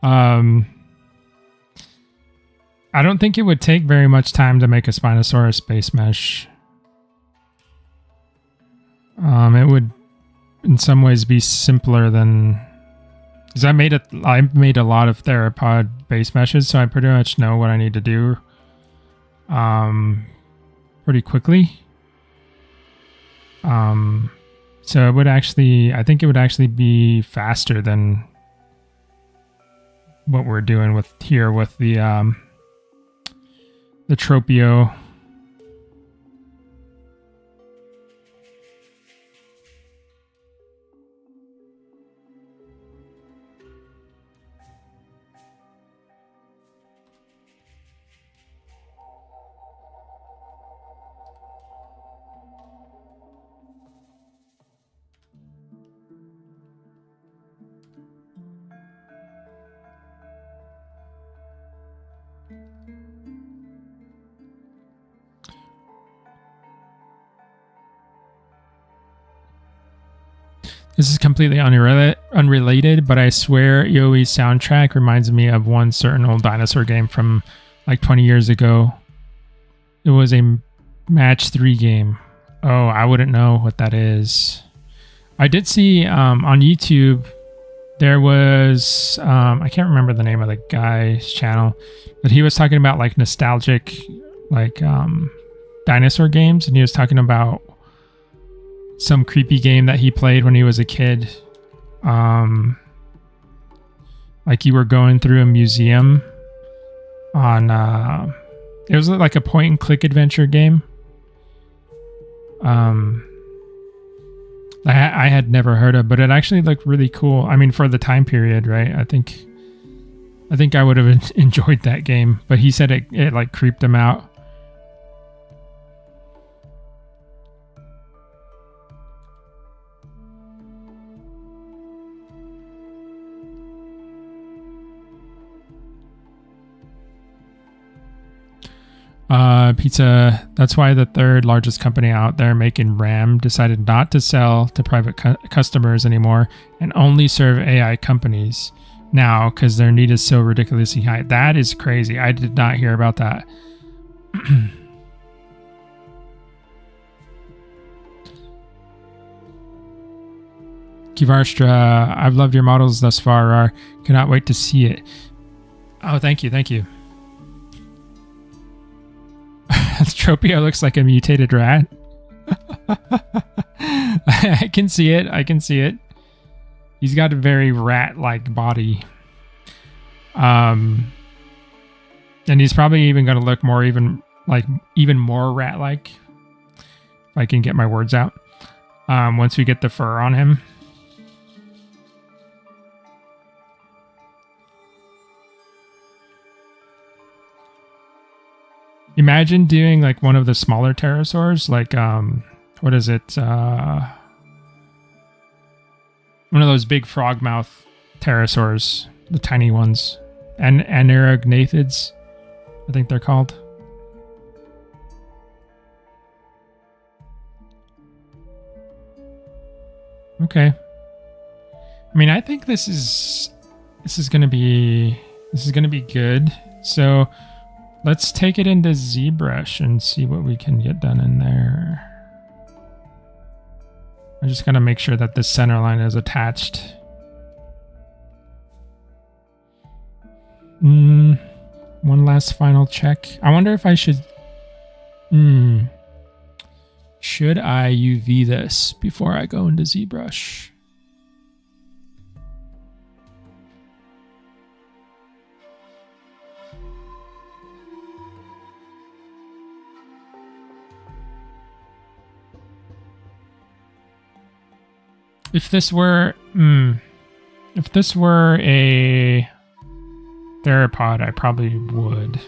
Speaker 1: I don't think it would take very much time to make a Spinosaurus base mesh. It would, in some ways, be simpler than... Because I made a lot of theropod base meshes, so I pretty much know what I need to do. Pretty quickly. So it would actually, I think it would actually be faster than what we're doing with here with the Tropeo. This is completely unrelated, but I swear Yoi's soundtrack reminds me of one certain old dinosaur game from like 20 years ago. It was a match 3 game. Oh, I wouldn't know what that is. I did see on YouTube there was I can't remember the name of the guy's channel, but he was talking about like nostalgic like dinosaur games, and he was talking about some creepy game that he played when he was a kid. Like you were going through a museum on it was like a point and click adventure game. I had never heard of, but it actually looked really cool. I mean, for the time period, right? I think I would have enjoyed that game, but he said it like creeped him out. Pizza. That's why the third largest company out there making RAM decided not to sell to private customers anymore and only serve AI companies now because their need is so ridiculously high. That is crazy. I did not hear about that. Kivarstra, I've loved your models thus far. Cannot wait to see it. Oh, thank you. Thank you. Tropeo looks like a mutated rat. I can see it. I can see it. He's got a very rat-like body. And he's probably even going to look more even more rat-like. If I can get my words out. Once we get the fur on him. Imagine doing like one of the smaller pterosaurs, like what is it? One of those big frogmouth pterosaurs, the tiny ones, and Anaerognathus, I think they're called. Okay. I mean, I think this is gonna be good. So. Let's take it into ZBrush and see what we can get done in there. I just gotta make sure that this center line is attached. One last final check. I wonder if I should... Should I UV this before I go into ZBrush? If this were a theropod, I probably would,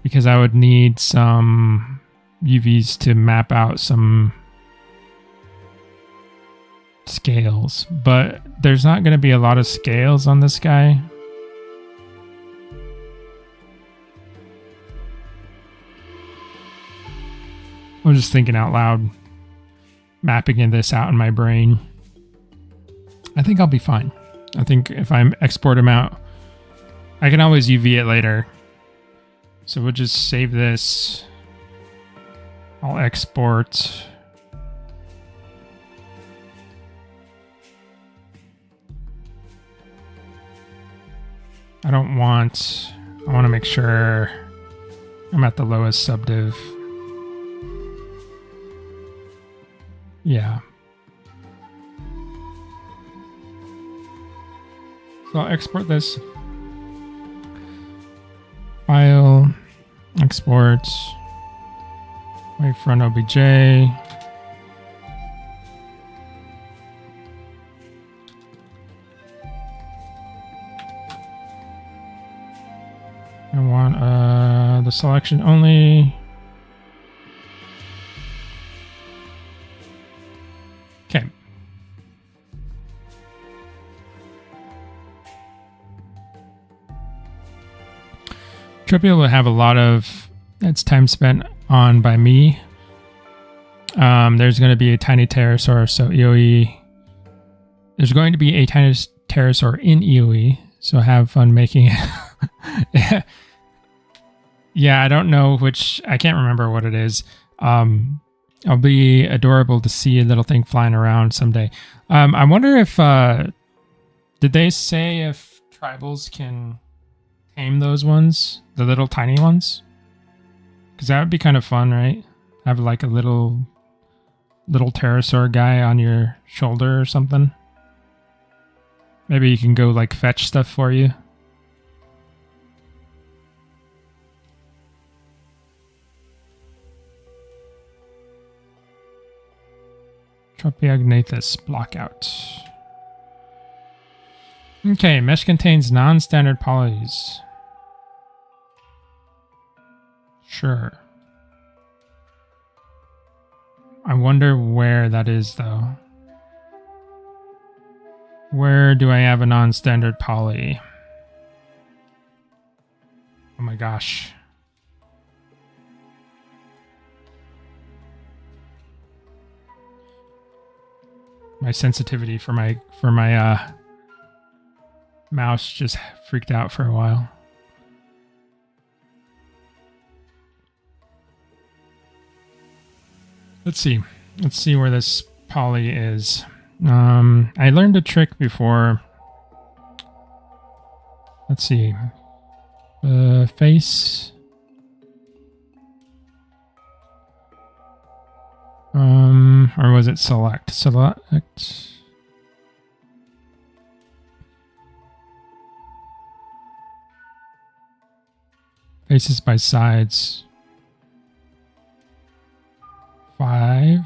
Speaker 1: because I would need some UVs to map out some scales, but there's not going to be a lot of scales on this guy. I'm just thinking out loud. Mapping this out in my brain. I think I'll be fine. I think if I export them out, I can always UV it later. So we'll just save this. I'll export. I want to make sure I'm at the lowest subdiv. Yeah. So I'll export this. File, export, wavefront OBJ. I want the selection only. Okay. Tropeo will have a lot of its time spent on by me. There's going to be a tiny pterosaur, so EOE. There's going to be a tiny pterosaur in EOE, so have fun making it. Yeah, I don't know which. I can't remember what it is. It'll be adorable to see a little thing flying around someday. I wonder if did they say if tribals can tame those ones, the little tiny ones? Because that would be kind of fun, right? Have like a little pterosaur guy on your shoulder or something. Maybe you can go like fetch stuff for you. Tropeognathus blockout. Okay, mesh contains non-standard polys. Sure. I wonder where that is, though. Where do I have a non-standard poly? Oh my gosh. My sensitivity for my mouse just freaked out for a while. Let's see where this poly is. I learned a trick before. Let's see. Face. Or was it select? Select. Faces by sides. 5.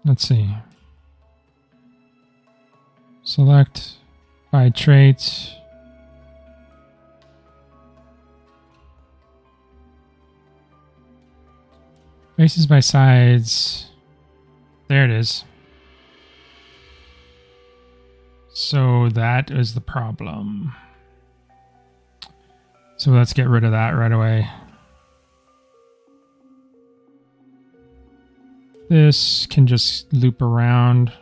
Speaker 1: Let's see. Select by trait. Faces by sides. There it is. So that is the problem. So let's get rid of that right away. This can just loop around.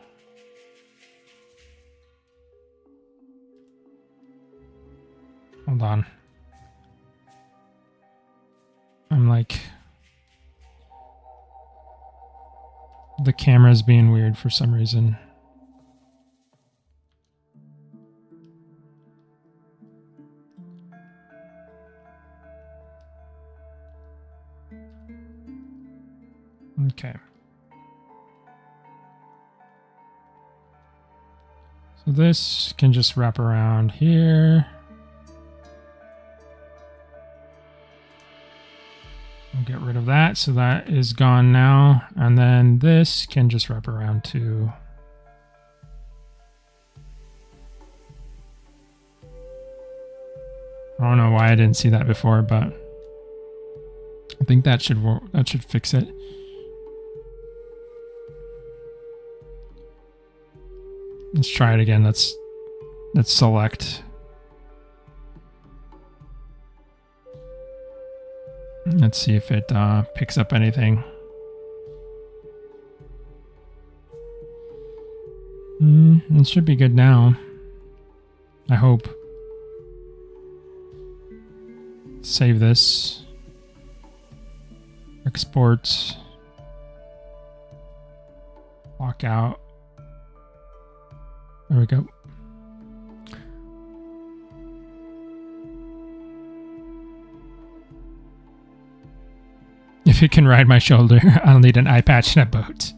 Speaker 1: Hold on. I'm like... The camera's being weird for some reason. Okay. So this can just wrap around here. I'll get rid of that, so that is gone now. And then this can just wrap around too. I don't know why I didn't see that before, but I think that should work. That should fix it. Let's try it again. Let's select. Let's see if it picks up anything. It should be good now. I hope. Save this. Export. Lock out. There we go. If it can ride my shoulder, I'll need an eye patch and a boat.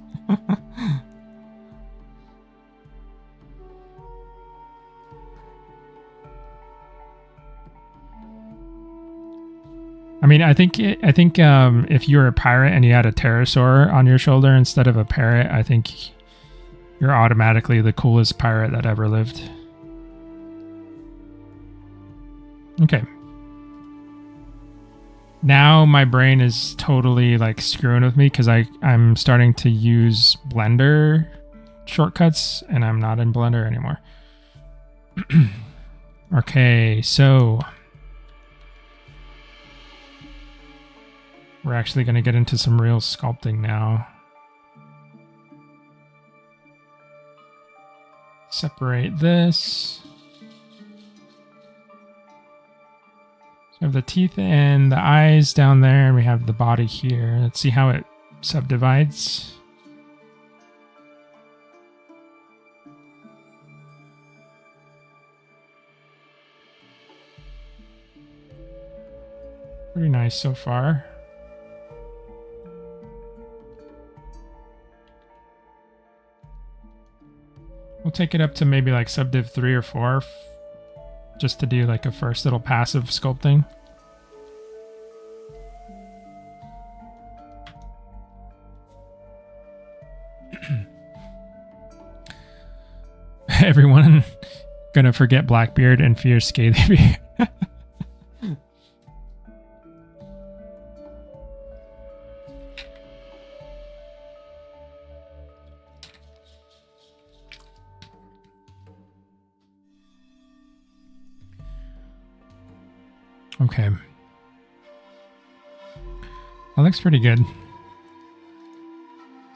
Speaker 1: I mean, I think if you're a pirate and you had a pterosaur on your shoulder instead of a parrot, I think you're automatically the coolest pirate that ever lived. Okay. Now my brain is totally like screwing with me because I'm starting to use Blender shortcuts and I'm not in Blender anymore. Okay, so we're actually going to get into some real sculpting now. Separate this. have the teeth and the eyes down there, and we have the body here. Let's see how it subdivides. Pretty nice so far. We'll take it up to maybe like subdiv 3 or 4 just to do like a first little passive sculpting. Everyone gonna forget Blackbeard and fear Scalybeard. Okay. That looks pretty good.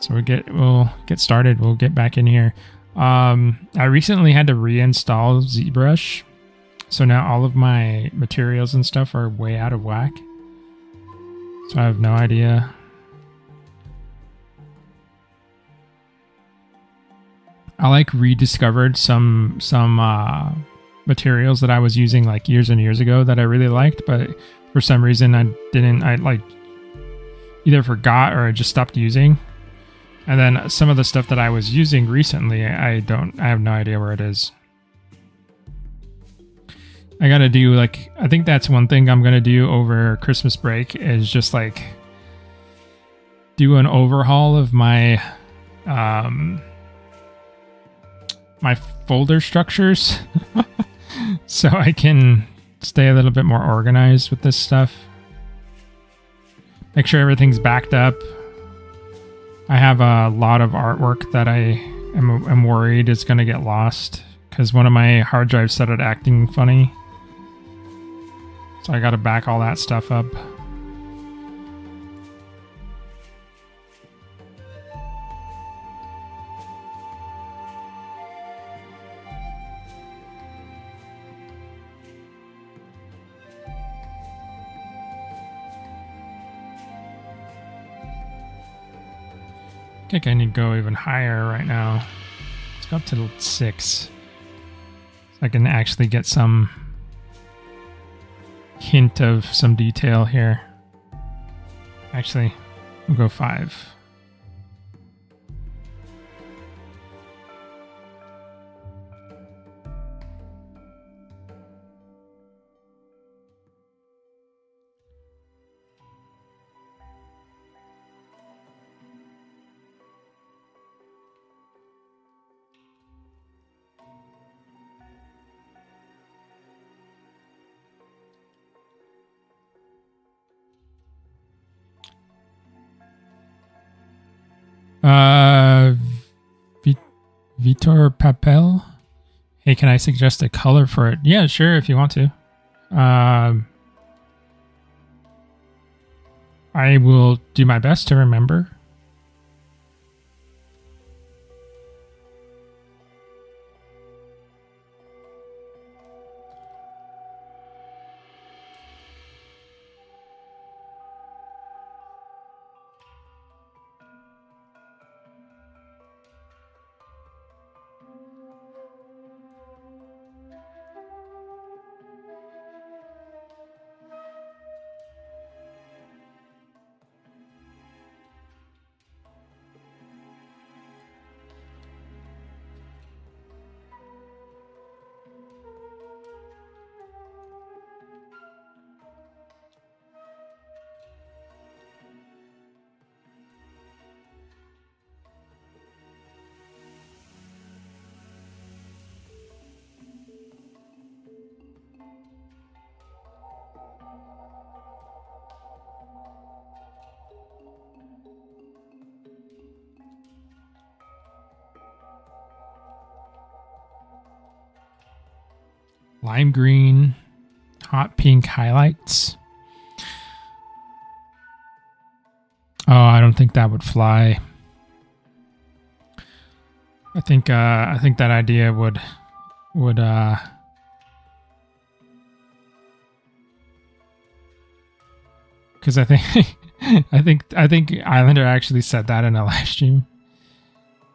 Speaker 1: So we'll get started. We'll get back in here. I recently had to reinstall ZBrush. So now all of my materials and stuff are way out of whack. So I have no idea. I like rediscovered some materials that I was using like years and years ago that I really liked, but for some reason I like either forgot or I just stopped using. And then some of the stuff that I was using recently, I have no idea where it is. I gotta do like, I think that's one thing I'm gonna do over Christmas break is just like do an overhaul of my my folder structures so I can stay a little bit more organized with this stuff. Make sure everything's backed up. I have a lot of artwork that I am worried is going to get lost because one of my hard drives started acting funny. So I got to back all that stuff up. I think I need to go even higher right now. Let's go up to 6. So I can actually get some hint of some detail here. Actually, we'll go 5. Vitor Papel. Hey, can I suggest a color for it? Yeah, sure, if you want to. I will do my best to remember. Lime green, hot pink highlights. Oh, I don't think that would fly. I think that idea would Because I think I think Islander actually said that in a live stream.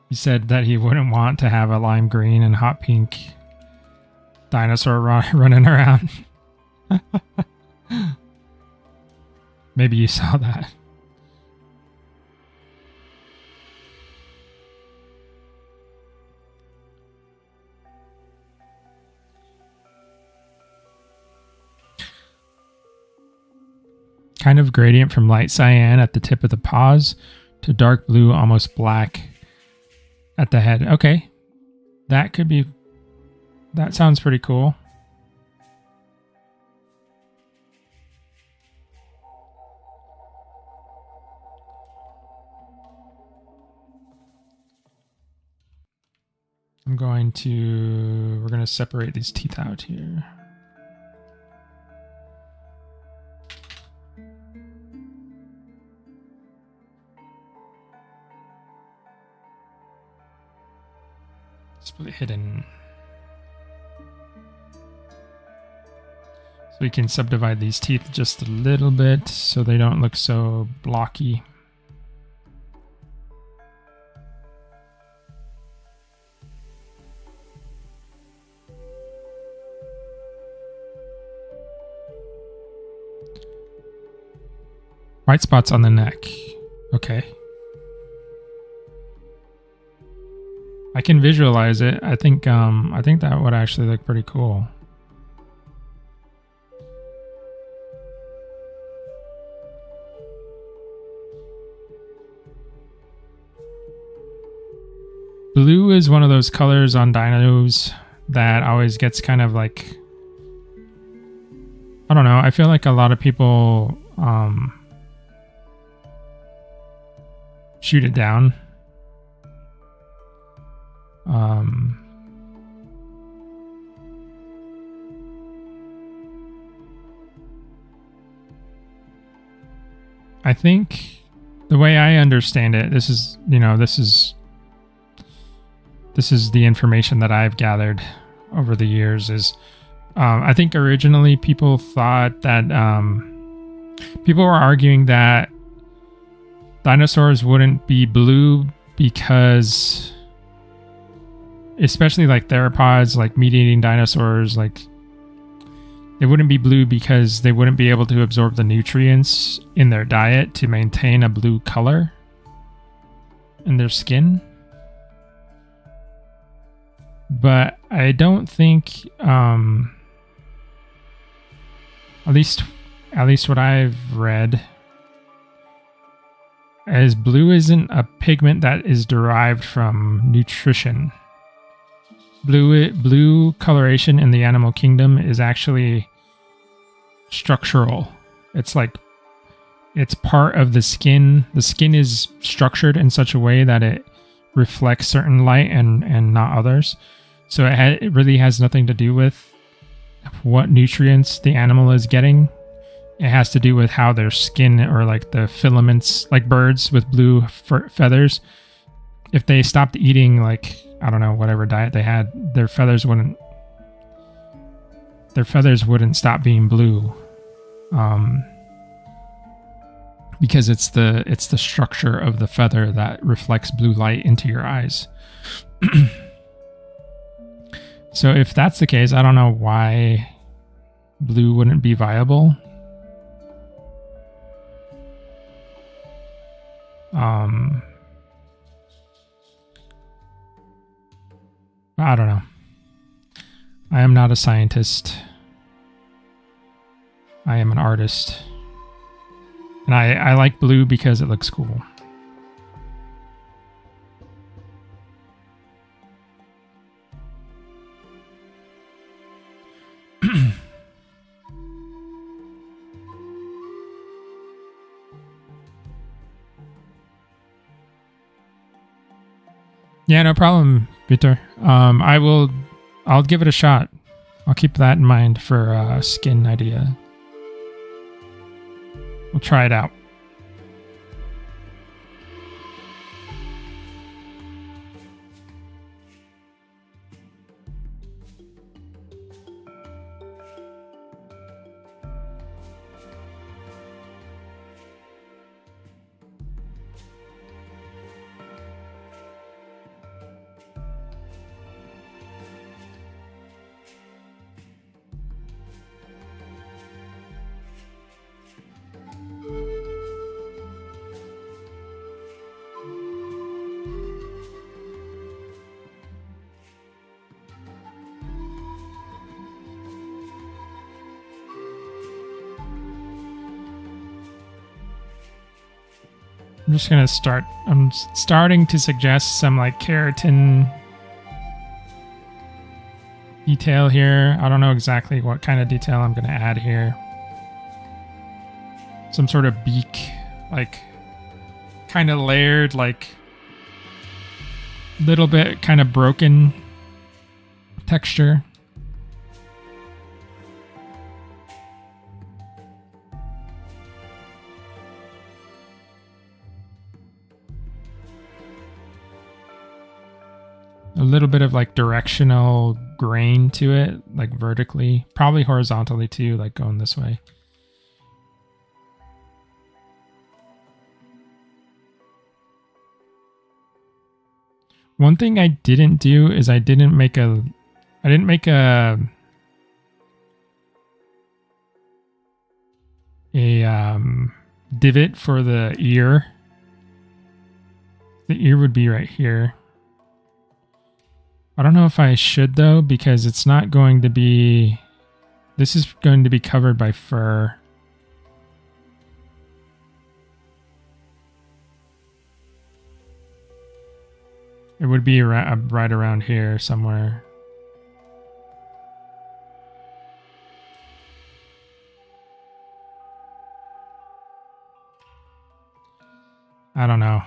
Speaker 1: He said that he wouldn't want to have a lime green and hot pink dinosaur running around. Maybe you saw that. Kind of gradient from light cyan at the tip of the paws to dark blue, almost black at the head. Okay. That could be... That sounds pretty cool. We're going to separate these teeth out here. Split hidden. So we can subdivide these teeth just a little bit so they don't look so blocky. White spots on the neck. Okay. I can visualize it. I think that would actually look pretty cool. Blue is one of those colors on dinos that always gets kind of like, I don't know. I feel like a lot of people shoot it down. I think the way I understand it, this is the information that I've gathered over the years is, I think originally people thought that, people were arguing that dinosaurs wouldn't be blue because, especially like theropods, like meat-eating dinosaurs, like they wouldn't be blue because they wouldn't be able to absorb the nutrients in their diet to maintain a blue color in their skin. But I don't think, at least what I've read, as blue isn't a pigment that is derived from nutrition. Blue coloration in the animal kingdom is actually structural. It's like, it's part of the skin. The skin is structured in such a way that it reflects certain light and not others. So it really has nothing to do with what nutrients the animal is getting. It has to do with how their skin, or like the filaments, like birds with blue feathers, if they stopped eating, like, I don't know, whatever diet they had, their feathers wouldn't stop being blue. Because it's the structure of the feather that reflects blue light into your eyes. So if that's the case, I don't know why blue wouldn't be viable. I don't know. I am not a scientist. I am an artist. And I like blue because it looks cool. Yeah, no problem, Victor. I'll give it a shot. I'll keep that in mind for a skin idea. We'll try it out. I'm just gonna start. I'm starting to suggest some like keratin detail here. I don't know exactly what kind of detail I'm gonna add here. Some sort of beak, like kind of layered, like little bit kind of broken texture. A little bit of like directional grain to it, like vertically, probably horizontally too, like going this way. One thing I didn't do is I didn't make a divot for the ear. The ear would be right here. I don't know if I should though, because it's not going to be, this is going to be covered by fur. It would be right around here somewhere. I don't know.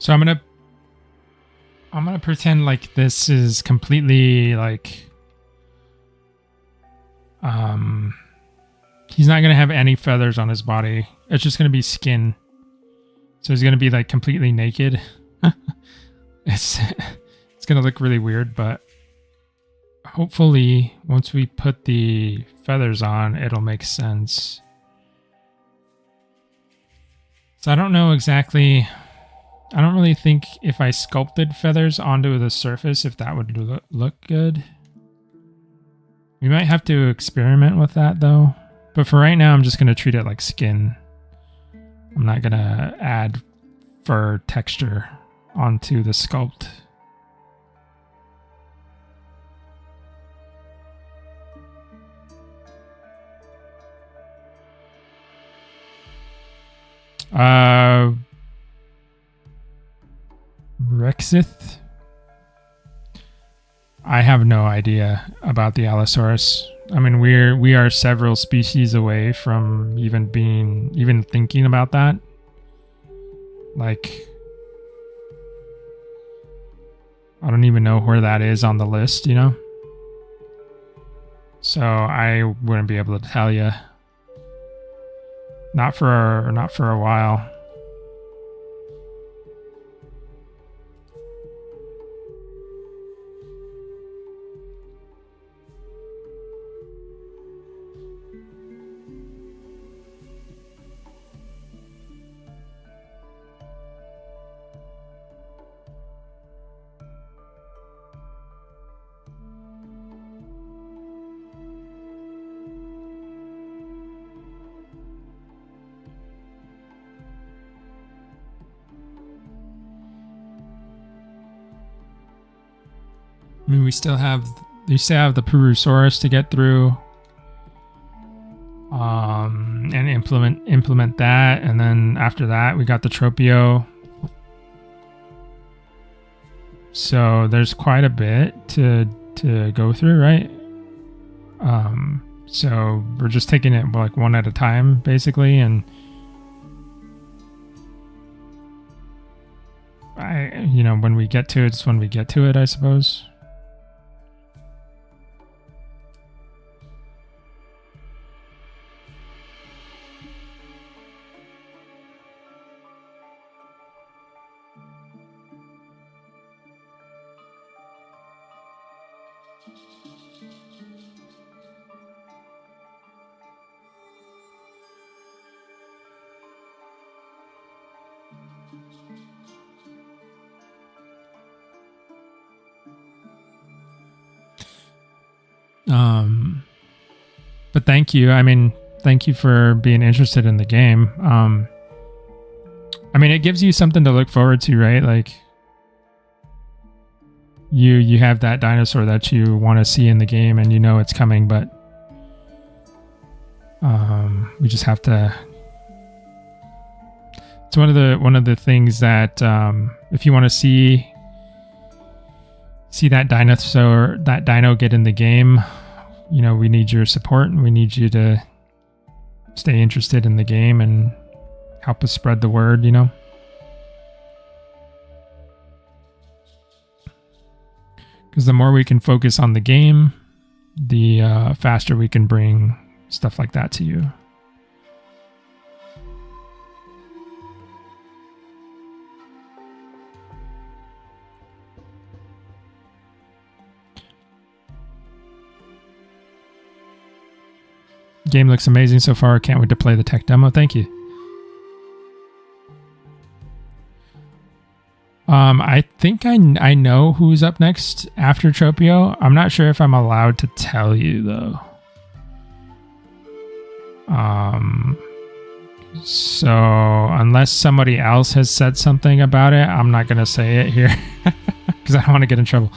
Speaker 1: So I'm gonna pretend like this is completely like he's not gonna have any feathers on his body. It's just gonna be skin. So he's gonna be like completely naked. It's gonna look really weird, but hopefully once we put the feathers on, it'll make sense. So I don't know exactly. I don't really think if I sculpted feathers onto the surface, if that would look good. We might have to experiment with that though. But for right now, I'm just going to treat it like skin. I'm not going to add fur texture onto the sculpt. Rexith? I have no idea about the Allosaurus. I mean, we are several species away from even thinking about that. Like, I don't even know where that is on the list, you know? So I wouldn't be able to tell you. Not for a while. I mean, we still have the Purusaurus to get through, and implement that, and then after that we got the Tropeo. So there's quite a bit to go through, right? So we're just taking it like one at a time, basically, and when we get to it, it's when we get to it, I suppose. But thank you. I mean, thank you for being interested in the game. I mean, it gives you something to look forward to, right? Like you have that dinosaur that you want to see in the game, and you know it's coming, but we just have to. It's one of the things that if you want to see that dino get in the game, we need your support, and we need you to stay interested in the game and help us spread the word, because the more we can focus on the game, the faster we can bring stuff like that to you. Game looks amazing so far. Can't wait to play the tech demo. Thank you. I think I know who's up next after Tropeo. I'm not sure if I'm allowed to tell you though. So unless somebody else has said something about it, I'm not gonna say it here because I don't want to get in trouble.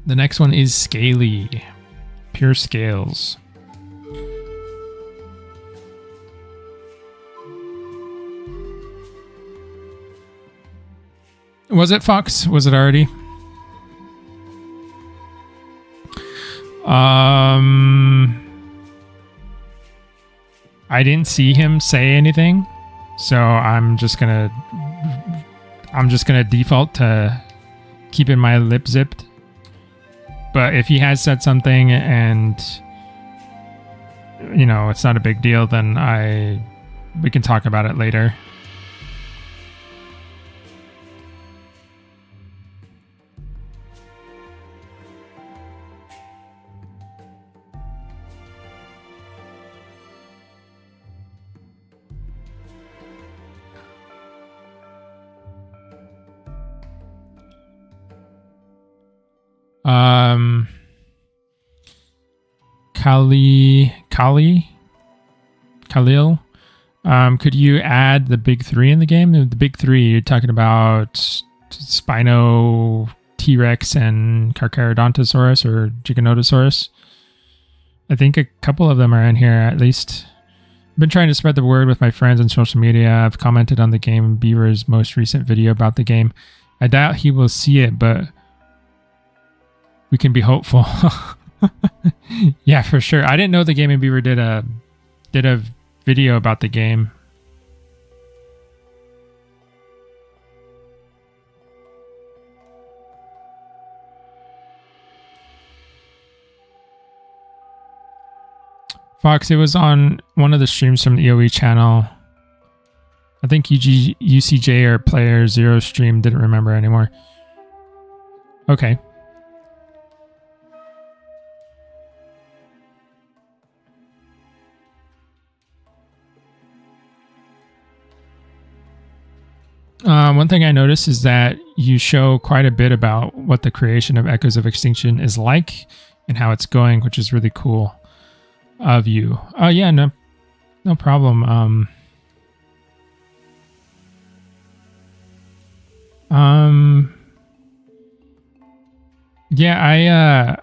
Speaker 1: The next one is Scaly. Pure Scales. Was it Fox? Was it already? I didn't see him say anything, so I'm just gonna default to keeping my lip zipped. But if he has said something and it's not a big deal, then we can talk about it later. Khalil, could you add the big three in the game? The big three, you're talking about Spino, T-Rex, and Carcharodontosaurus or Giganotosaurus. I think a couple of them are in here at least. I've been trying to spread the word with my friends on social media. I've commented on the game Beaver's most recent video about the game. I doubt he will see it, but we can be hopeful. Yeah, for sure. I didn't know the Gaming Beaver did a video about the game. Fox, it was on one of the streams from the EOE channel. I think UCJ or Player Zero stream, didn't remember anymore. Okay. One thing I noticed is that you show quite a bit about what the creation of Echoes of Extinction is like and how it's going, which is really cool of you. Oh yeah, no problem. Yeah,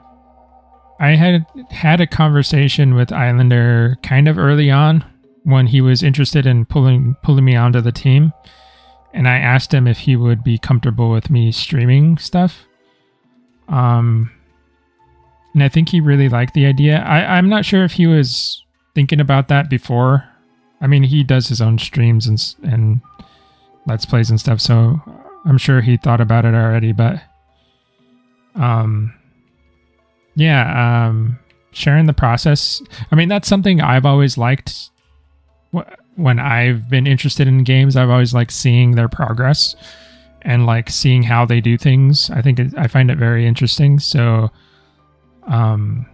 Speaker 1: I had a conversation with Islander kind of early on when he was interested in pulling me onto the team, and I asked him if he would be comfortable with me streaming stuff. And I think he really liked the idea. I'm not sure if he was thinking about that before. I mean, he does his own streams and Let's Plays and stuff, so I'm sure he thought about it already, but sharing the process. I mean, that's something I've always liked. When I've been interested in games, I've always liked seeing their progress and like seeing how they do things. I find it very interesting. So, I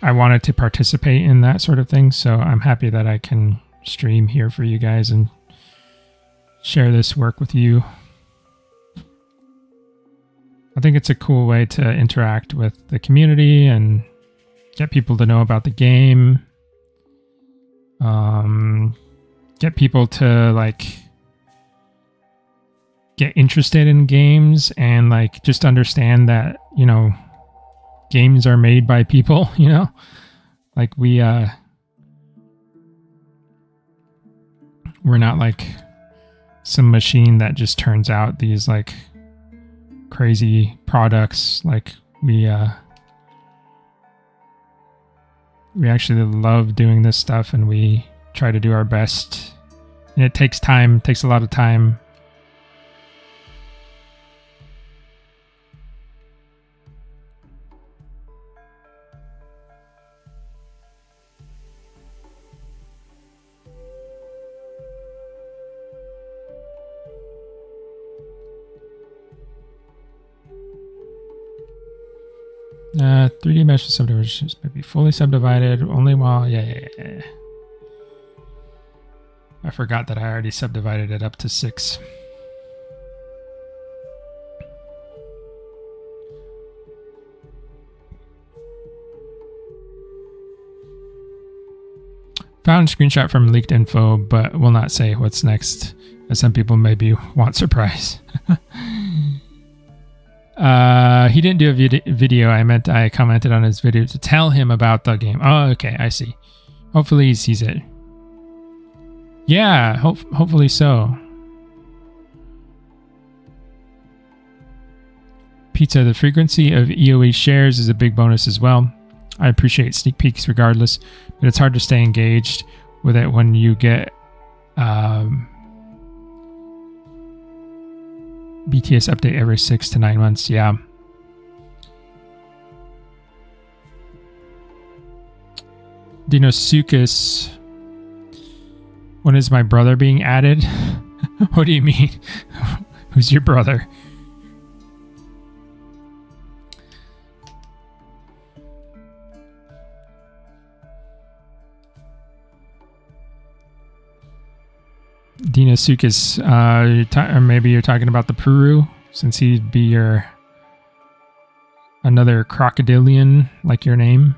Speaker 1: wanted to participate in that sort of thing. So I'm happy that I can stream here for you guys and share this work with you. I think it's a cool way to interact with the community and get people to know about the game. Get people to like get interested in games and like just understand that, you know, games are made by people, you know? Like we're not like some machine that just turns out these like crazy products. Like we actually love doing this stuff and we try to do our best. And it takes time, takes a lot of time. Uh, 3D mesh subdivisions may be fully subdivided only while... Yeah. I forgot that I already subdivided it up to 6. Found a screenshot from leaked info, but will not say what's next, as some people maybe want surprise. He didn't do a video. I commented on his video to tell him about the game. Oh, okay, I see. Hopefully he sees it. Yeah, hopefully so. Pizza, the frequency of EOE shares is a big bonus as well. I appreciate sneak peeks regardless, but it's hard to stay engaged with it when you get BTS update every 6 to 9 months. Yeah. Dinosuchus. When is my brother being added? What do you mean? Who's your brother? Dinosuchus, or maybe you're talking about the Peru, since he'd be your another crocodilian like your name.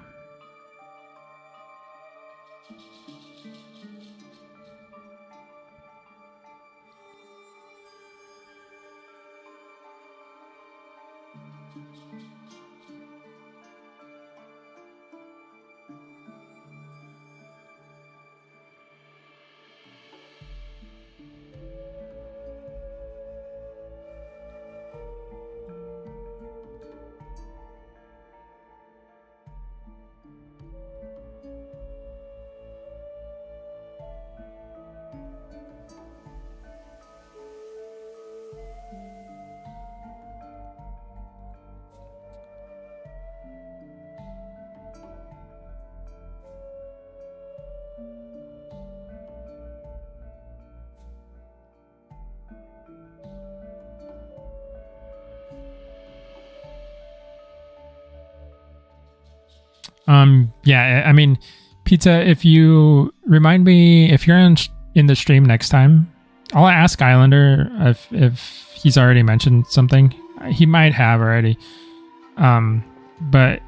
Speaker 1: Yeah, I mean, Pizza, if you remind me if you're in the stream next time. I'll ask Islander if he's already mentioned something. He might have already. But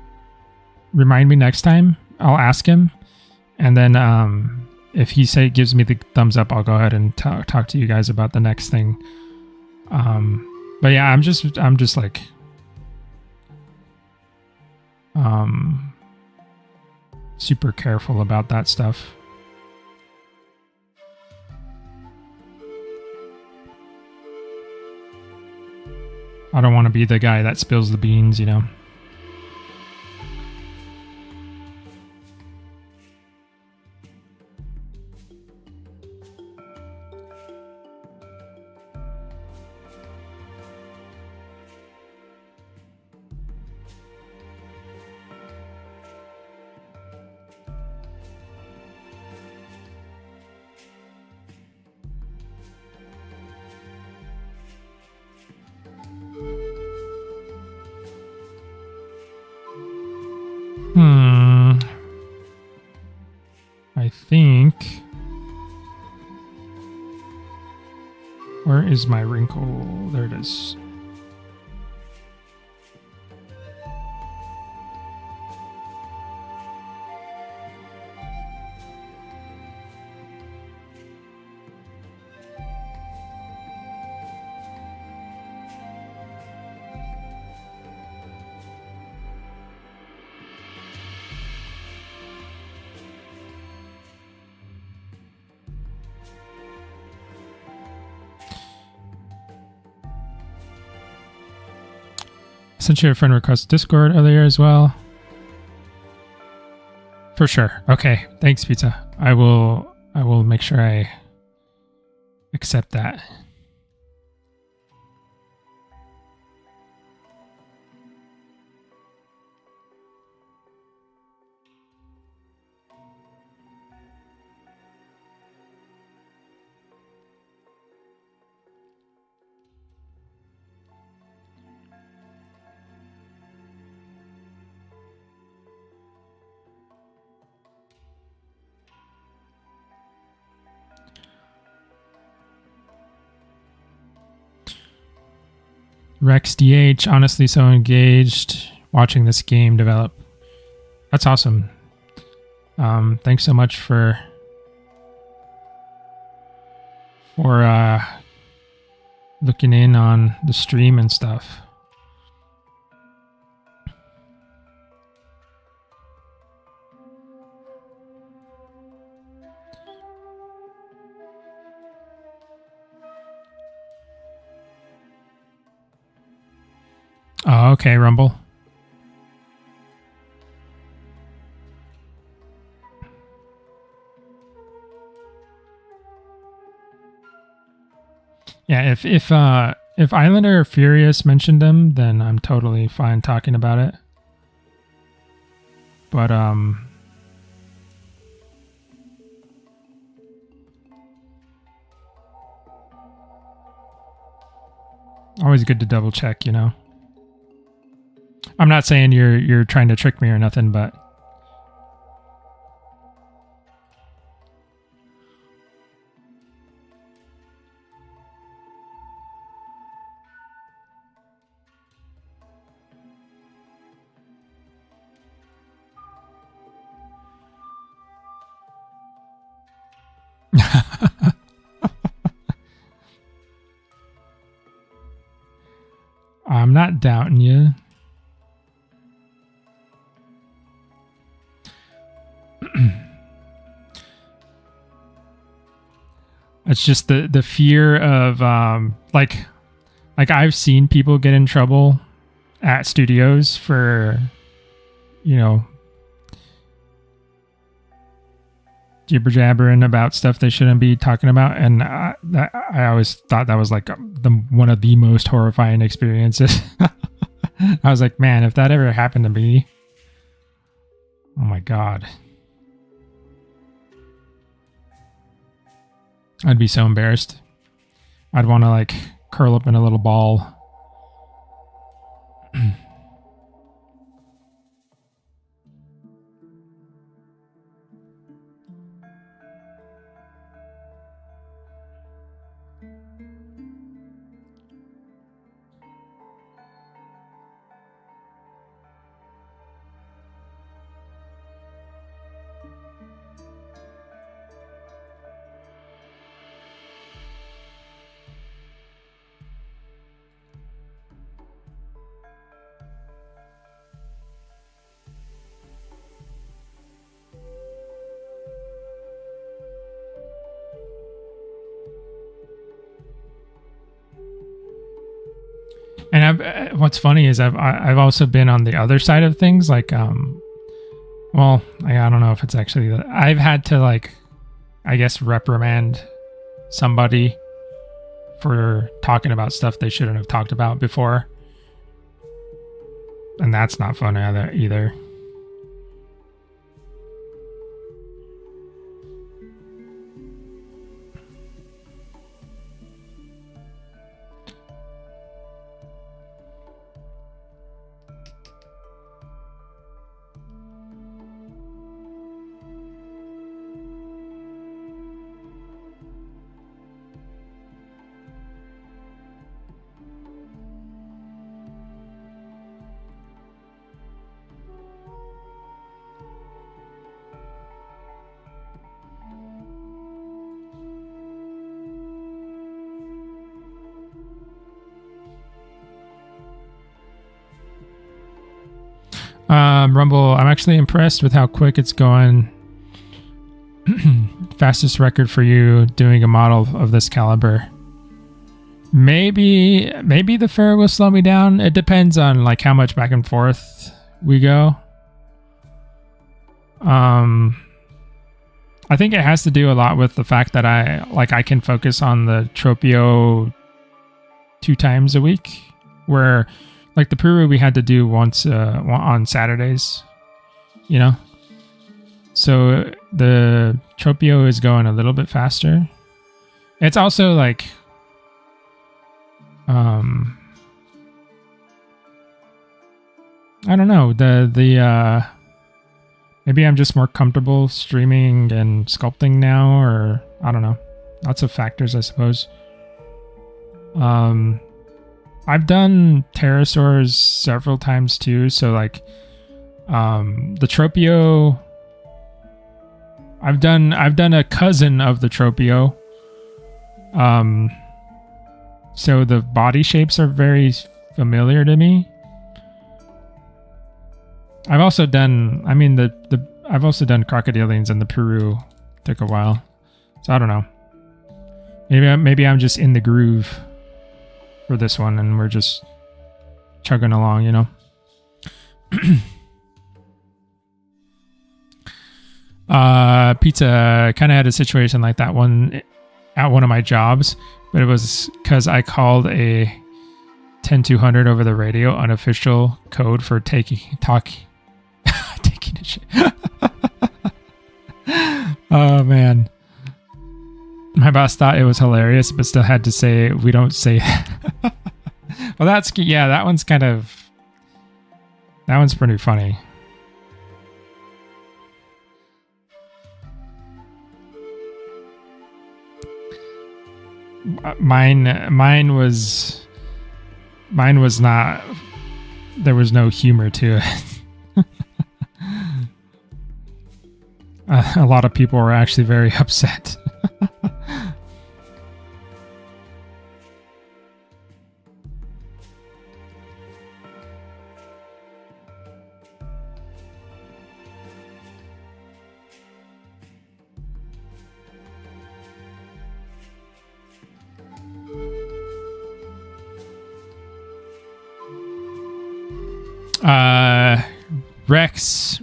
Speaker 1: remind me next time. I'll ask him, and then if he gives me the thumbs up, I'll go ahead and talk to you guys about the next thing. But yeah, I'm just like super careful about that stuff. I don't want to be the guy that spills the beans, you know. I think... Where is my wrinkle? There it is. Sent you a friend request Discord earlier as well. For sure. Okay. Thanks, Pizza. I will make sure I accept that. Rex DH, honestly so engaged watching this game develop. That's awesome. Thanks so much for looking in on the stream and stuff. Oh, okay, Rumble. Yeah, if Islander or Furious mentioned them, then I'm totally fine talking about it. But always good to double check, you know. I'm not saying you're trying to trick me or nothing, but I'm not doubting you. It's just the fear of like I've seen people get in trouble at studios for, you know, jibber jabbering about stuff they shouldn't be talking about, and I always thought that was like one of the most horrifying experiences. I was like, man, if that ever happened to me, oh my god, I'd be so embarrassed. I'd want to like curl up in a little ball. And what's funny is I've also been on the other side of things, like well, I don't know if it's actually I've had to, like, I guess, reprimand somebody for talking about stuff they shouldn't have talked about before, and that's not fun either. Rumble, I'm actually impressed with how quick it's going. Fastest record for you doing a model of this caliber. Maybe the fur will slow me down. It depends on, like, how much back and forth we go. I think it has to do a lot with the fact that I can focus on the Tropeo 2 times a week, where, like, the Peru we had to do once on Saturdays, you know? So the Tropeo is going a little bit faster. It's also, like, I don't know, the maybe I'm just more comfortable streaming and sculpting now, or I don't know. Lots of factors, I suppose. I've done pterosaurs several times too, so, like, the Tropeo, I've done a cousin of the Tropeo. So the body shapes are very familiar to me. I've also done, I've also done crocodilians, and the Peru took a while. So I don't know. Maybe I'm just in the groove for this one, and we're just chugging along, you know. Pizza kind of had a situation like that one at one of my jobs, but it was because I called a 10200 over the radio, unofficial code for taking a shit. Oh man. My boss thought it was hilarious, but still had to say, we don't say Well, that one's pretty funny. Mine was not, there was no humor to it. A lot of people were actually very upset.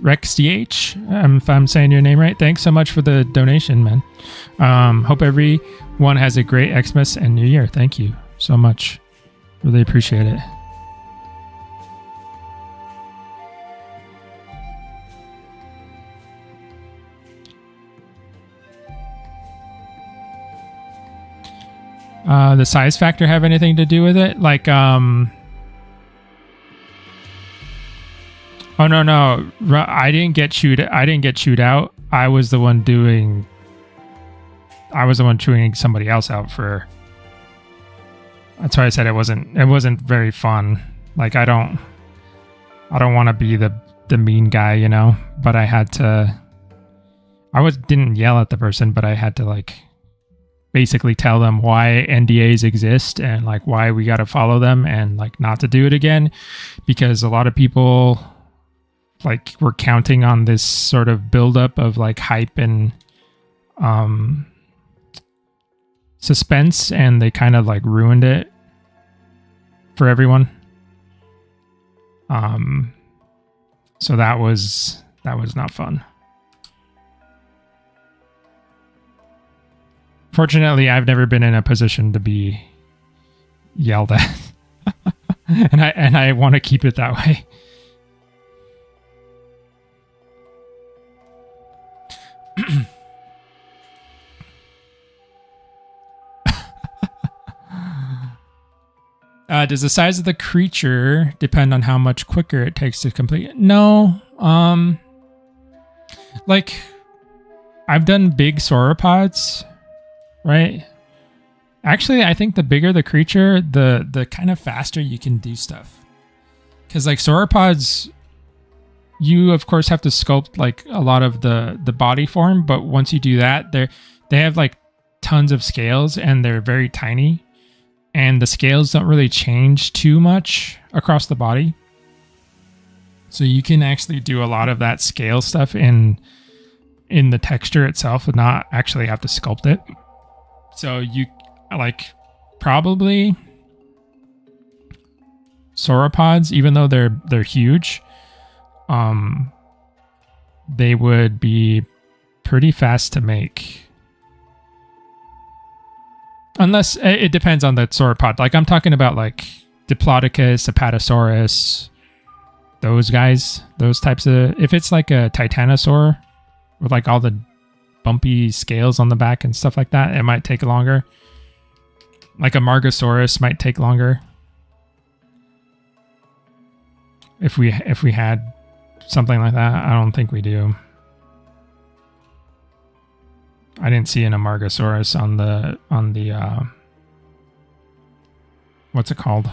Speaker 1: Rex DH, if I'm saying your name right, thanks so much for the donation, man. Hope everyone has a great Xmas and New Year. Thank you so much. Really appreciate it. The size factor have anything to do with it? Like, oh no! I didn't get chewed out. I was the one chewing somebody else out for. That's why I said it wasn't very fun. Like, I don't want to be the mean guy, you know. But I had to. Didn't yell at the person, but I had to, like, basically tell them why NDAs exist and, like, why we got to follow them and, like, not to do it again, because a lot of people, like, we're counting on this sort of buildup of, like, hype and suspense, and they kind of, like, ruined it for everyone. So that was not fun. Fortunately, I've never been in a position to be yelled at. and I want to keep it that way. Does the size of the creature depend on how much quicker it takes to complete? No. Like, I've done big sauropods, right? Actually, I think the bigger the creature, the kind of faster you can do stuff. Because like sauropods, you of course have to sculpt like a lot of the body form, but once you do that, they have like tons of scales and they're very tiny. And the scales don't really change too much across the body. So you can actually do a lot of that scale stuff in the texture itself and not actually have to sculpt it. So you like probably sauropods, even though they're huge, they would be pretty fast to make. Unless it depends on the sauropod. Like I'm talking about like Diplodocus, Apatosaurus, those guys, those types of. If it's like a Titanosaur with like all the bumpy scales on the back and stuff like that, it might take longer. Like a Margosaurus might take longer. If we had something like that, I don't think we do. I didn't see an Amargasaurus on the what's it called?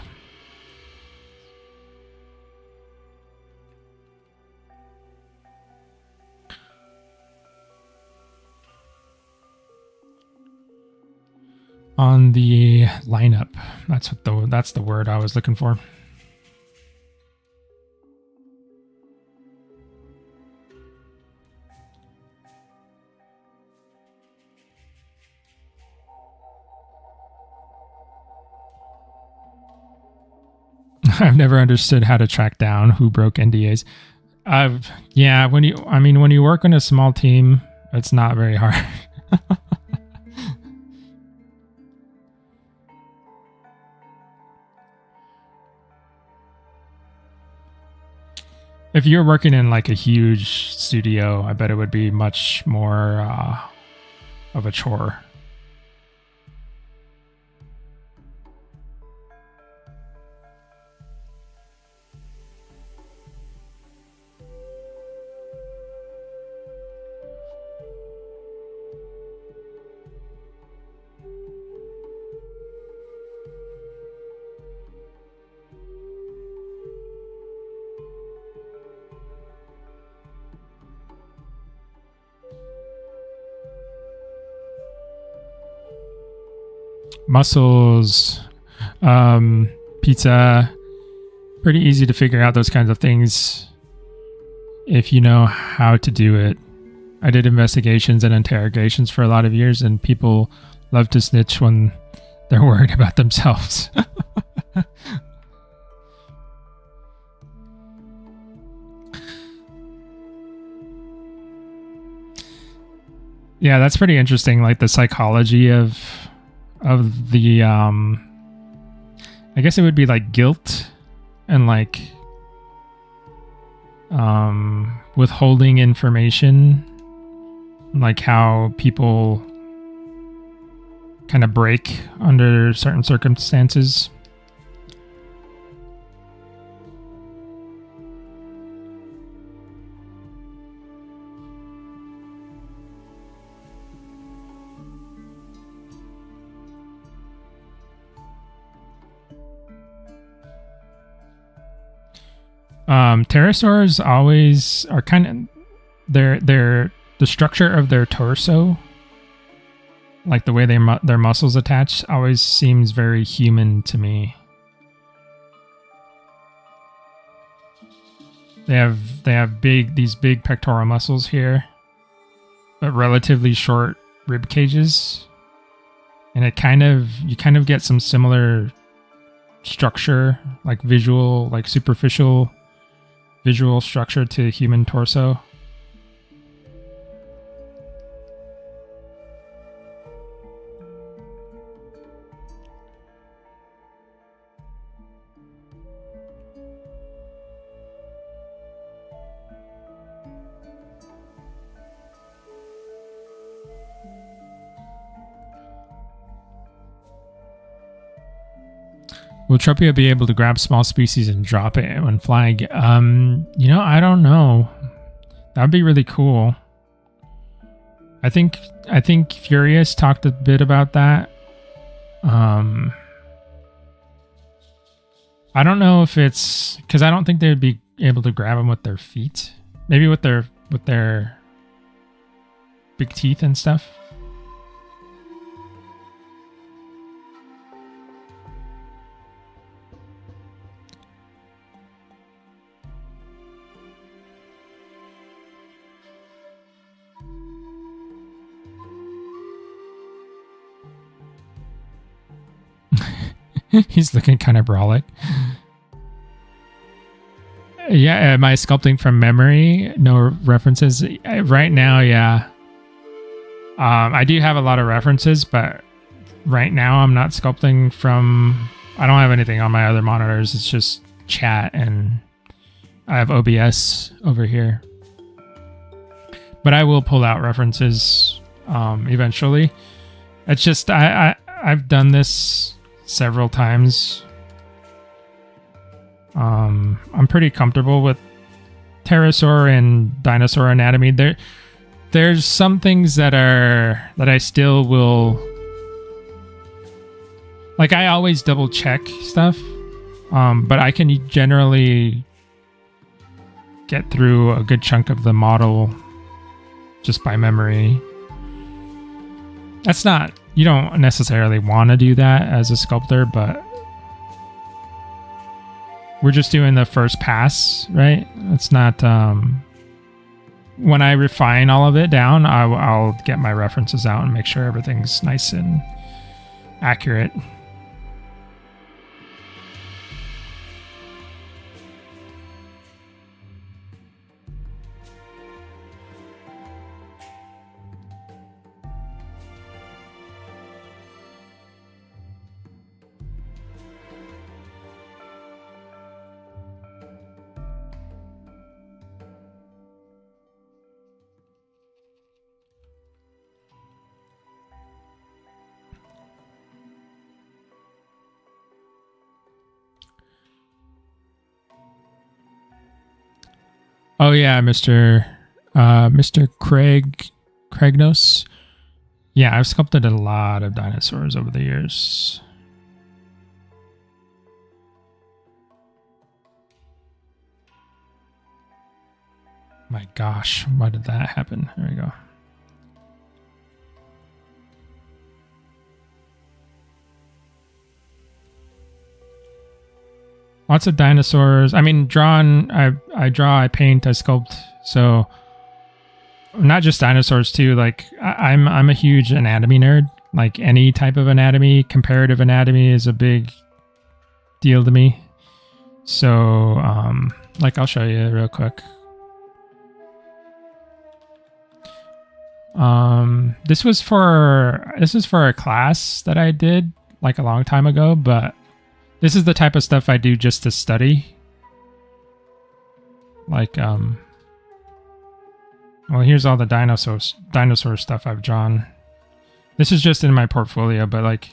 Speaker 1: On the lineup. That's the word I was looking for. I've never understood how to track down who broke NDAs. Yeah, when you work on a small team, it's not very hard. If you're working in like a huge studio, I bet it would be much more of a chore. Mussels, pizza, pretty easy to figure out those kinds of things if you know how to do it. I did investigations and interrogations for a lot of years, and people love to snitch when they're worried about themselves. Yeah, that's pretty interesting, like the psychology of the I guess it would be like guilt and like withholding information, like how people kind of break under certain circumstances. Pterosaurs always are kind of the structure of their torso, like the way their muscles attach, always seems very human to me. They have these big pectoral muscles here, but relatively short rib cages, and you kind of get some similar structure, like visual, like superficial visual structure to human torso. Will Tropeo be able to grab small species and drop it when flying? I don't know. That would be really cool. I think Furious talked a bit about that. I don't know if it's because I don't think they would be able to grab them with their feet. Maybe with their big teeth and stuff. He's looking kind of brolic. Yeah, am I sculpting from memory? No references? Right now, yeah. I do have a lot of references, but right now I'm not sculpting from... I don't have anything on my other monitors. It's just chat, and I have OBS over here. But I will pull out references eventually. It's just I've done this several times. I'm pretty comfortable with pterosaur and dinosaur anatomy. There's some things that I still will, like, I always double check stuff, but I can generally get through a good chunk of the model just by memory. That's not, you don't necessarily want to do that as a sculptor, but we're just doing the first pass, right? It's not, when I refine all of it down, I'll get my references out and make sure everything's nice and accurate. Oh yeah, Mr. Craignos. Yeah, I've sculpted a lot of dinosaurs over the years. My gosh, why did that happen? There we go. Lots of dinosaurs. I mean, drawn. I draw, I paint, I sculpt. So not just dinosaurs too. Like I'm a huge anatomy nerd. Like any type of anatomy, comparative anatomy is a big deal to me. So like I'll show you real quick. This is for a class that I did like a long time ago, but this is the type of stuff I do just to study. Like, well, here's all the dinosaur stuff I've drawn. This is just in my portfolio, but like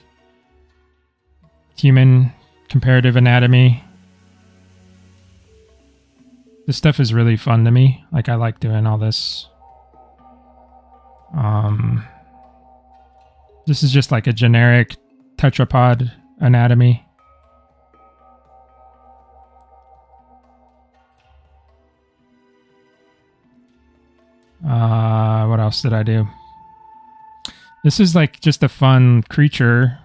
Speaker 1: human comparative anatomy. This stuff is really fun to me. Like I like doing all this. This is just like a generic tetrapod anatomy. What else did I do? This is like just a fun creature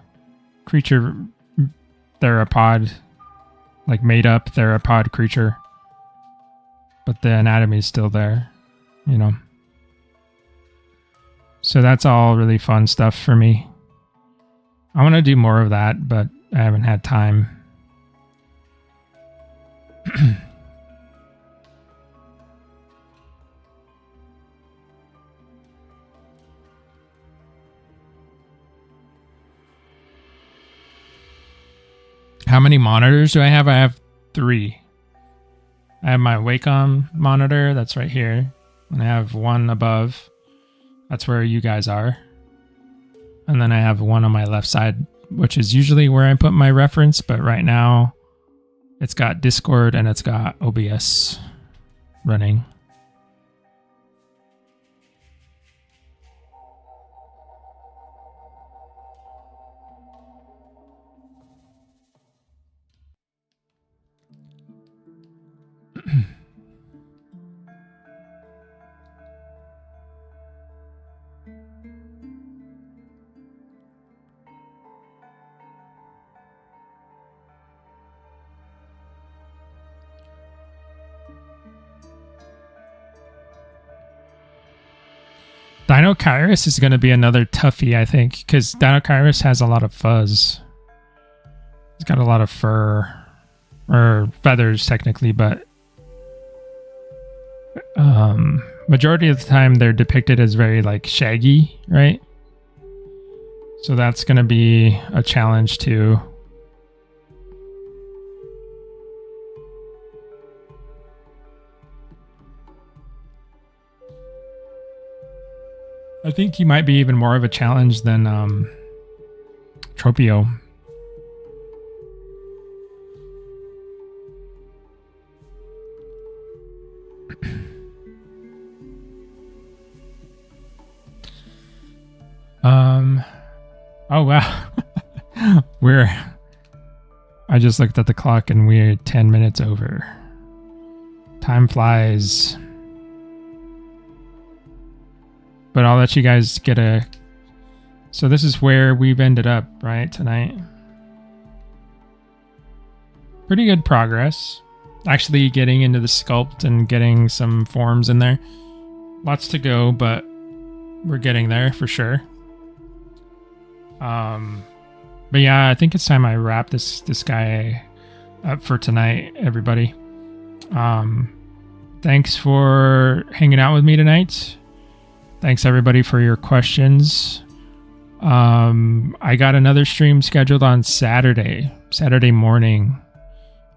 Speaker 1: theropod, like made up theropod creature, but the anatomy is still there, you know. So that's all really fun stuff for me. I want to do more of that, but I haven't had time. How many monitors do I have? I have 3. I have my Wacom monitor, that's right here. And I have one above. That's where you guys are. And then I have one on my left side, which is usually where I put my reference, but right now it's got Discord and it's got OBS running. Dinokairos is going to be another toughie, I think, because Dinokairos has a lot of fuzz. It's got a lot of fur, or feathers technically, but majority of the time they're depicted as very like shaggy, right? So that's going to be a challenge too. I think he might be even more of a challenge than Tropeo. Oh wow. I just looked at the clock and we're 10 minutes over. Time flies. But I'll let you guys get a... So this is where we've ended up, right, tonight. Pretty good progress. Actually getting into the sculpt and getting some forms in there. Lots to go, but we're getting there for sure. But yeah, I think it's time I wrap this guy up for tonight, everybody. Thanks for hanging out with me tonight. Thanks everybody for your questions. I got another stream scheduled on Saturday morning,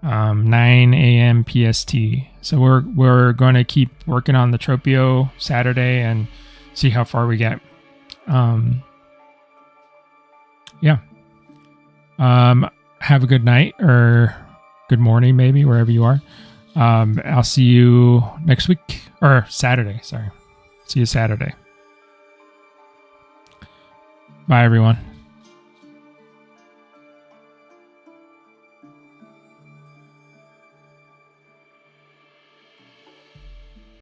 Speaker 1: 9 a.m. PST. So we're going to keep working on the Tropeo Saturday and see how far we get. Yeah. Have a good night or good morning, maybe wherever you are. I'll see you next week or Saturday. Sorry. See you Saturday. Bye, everyone.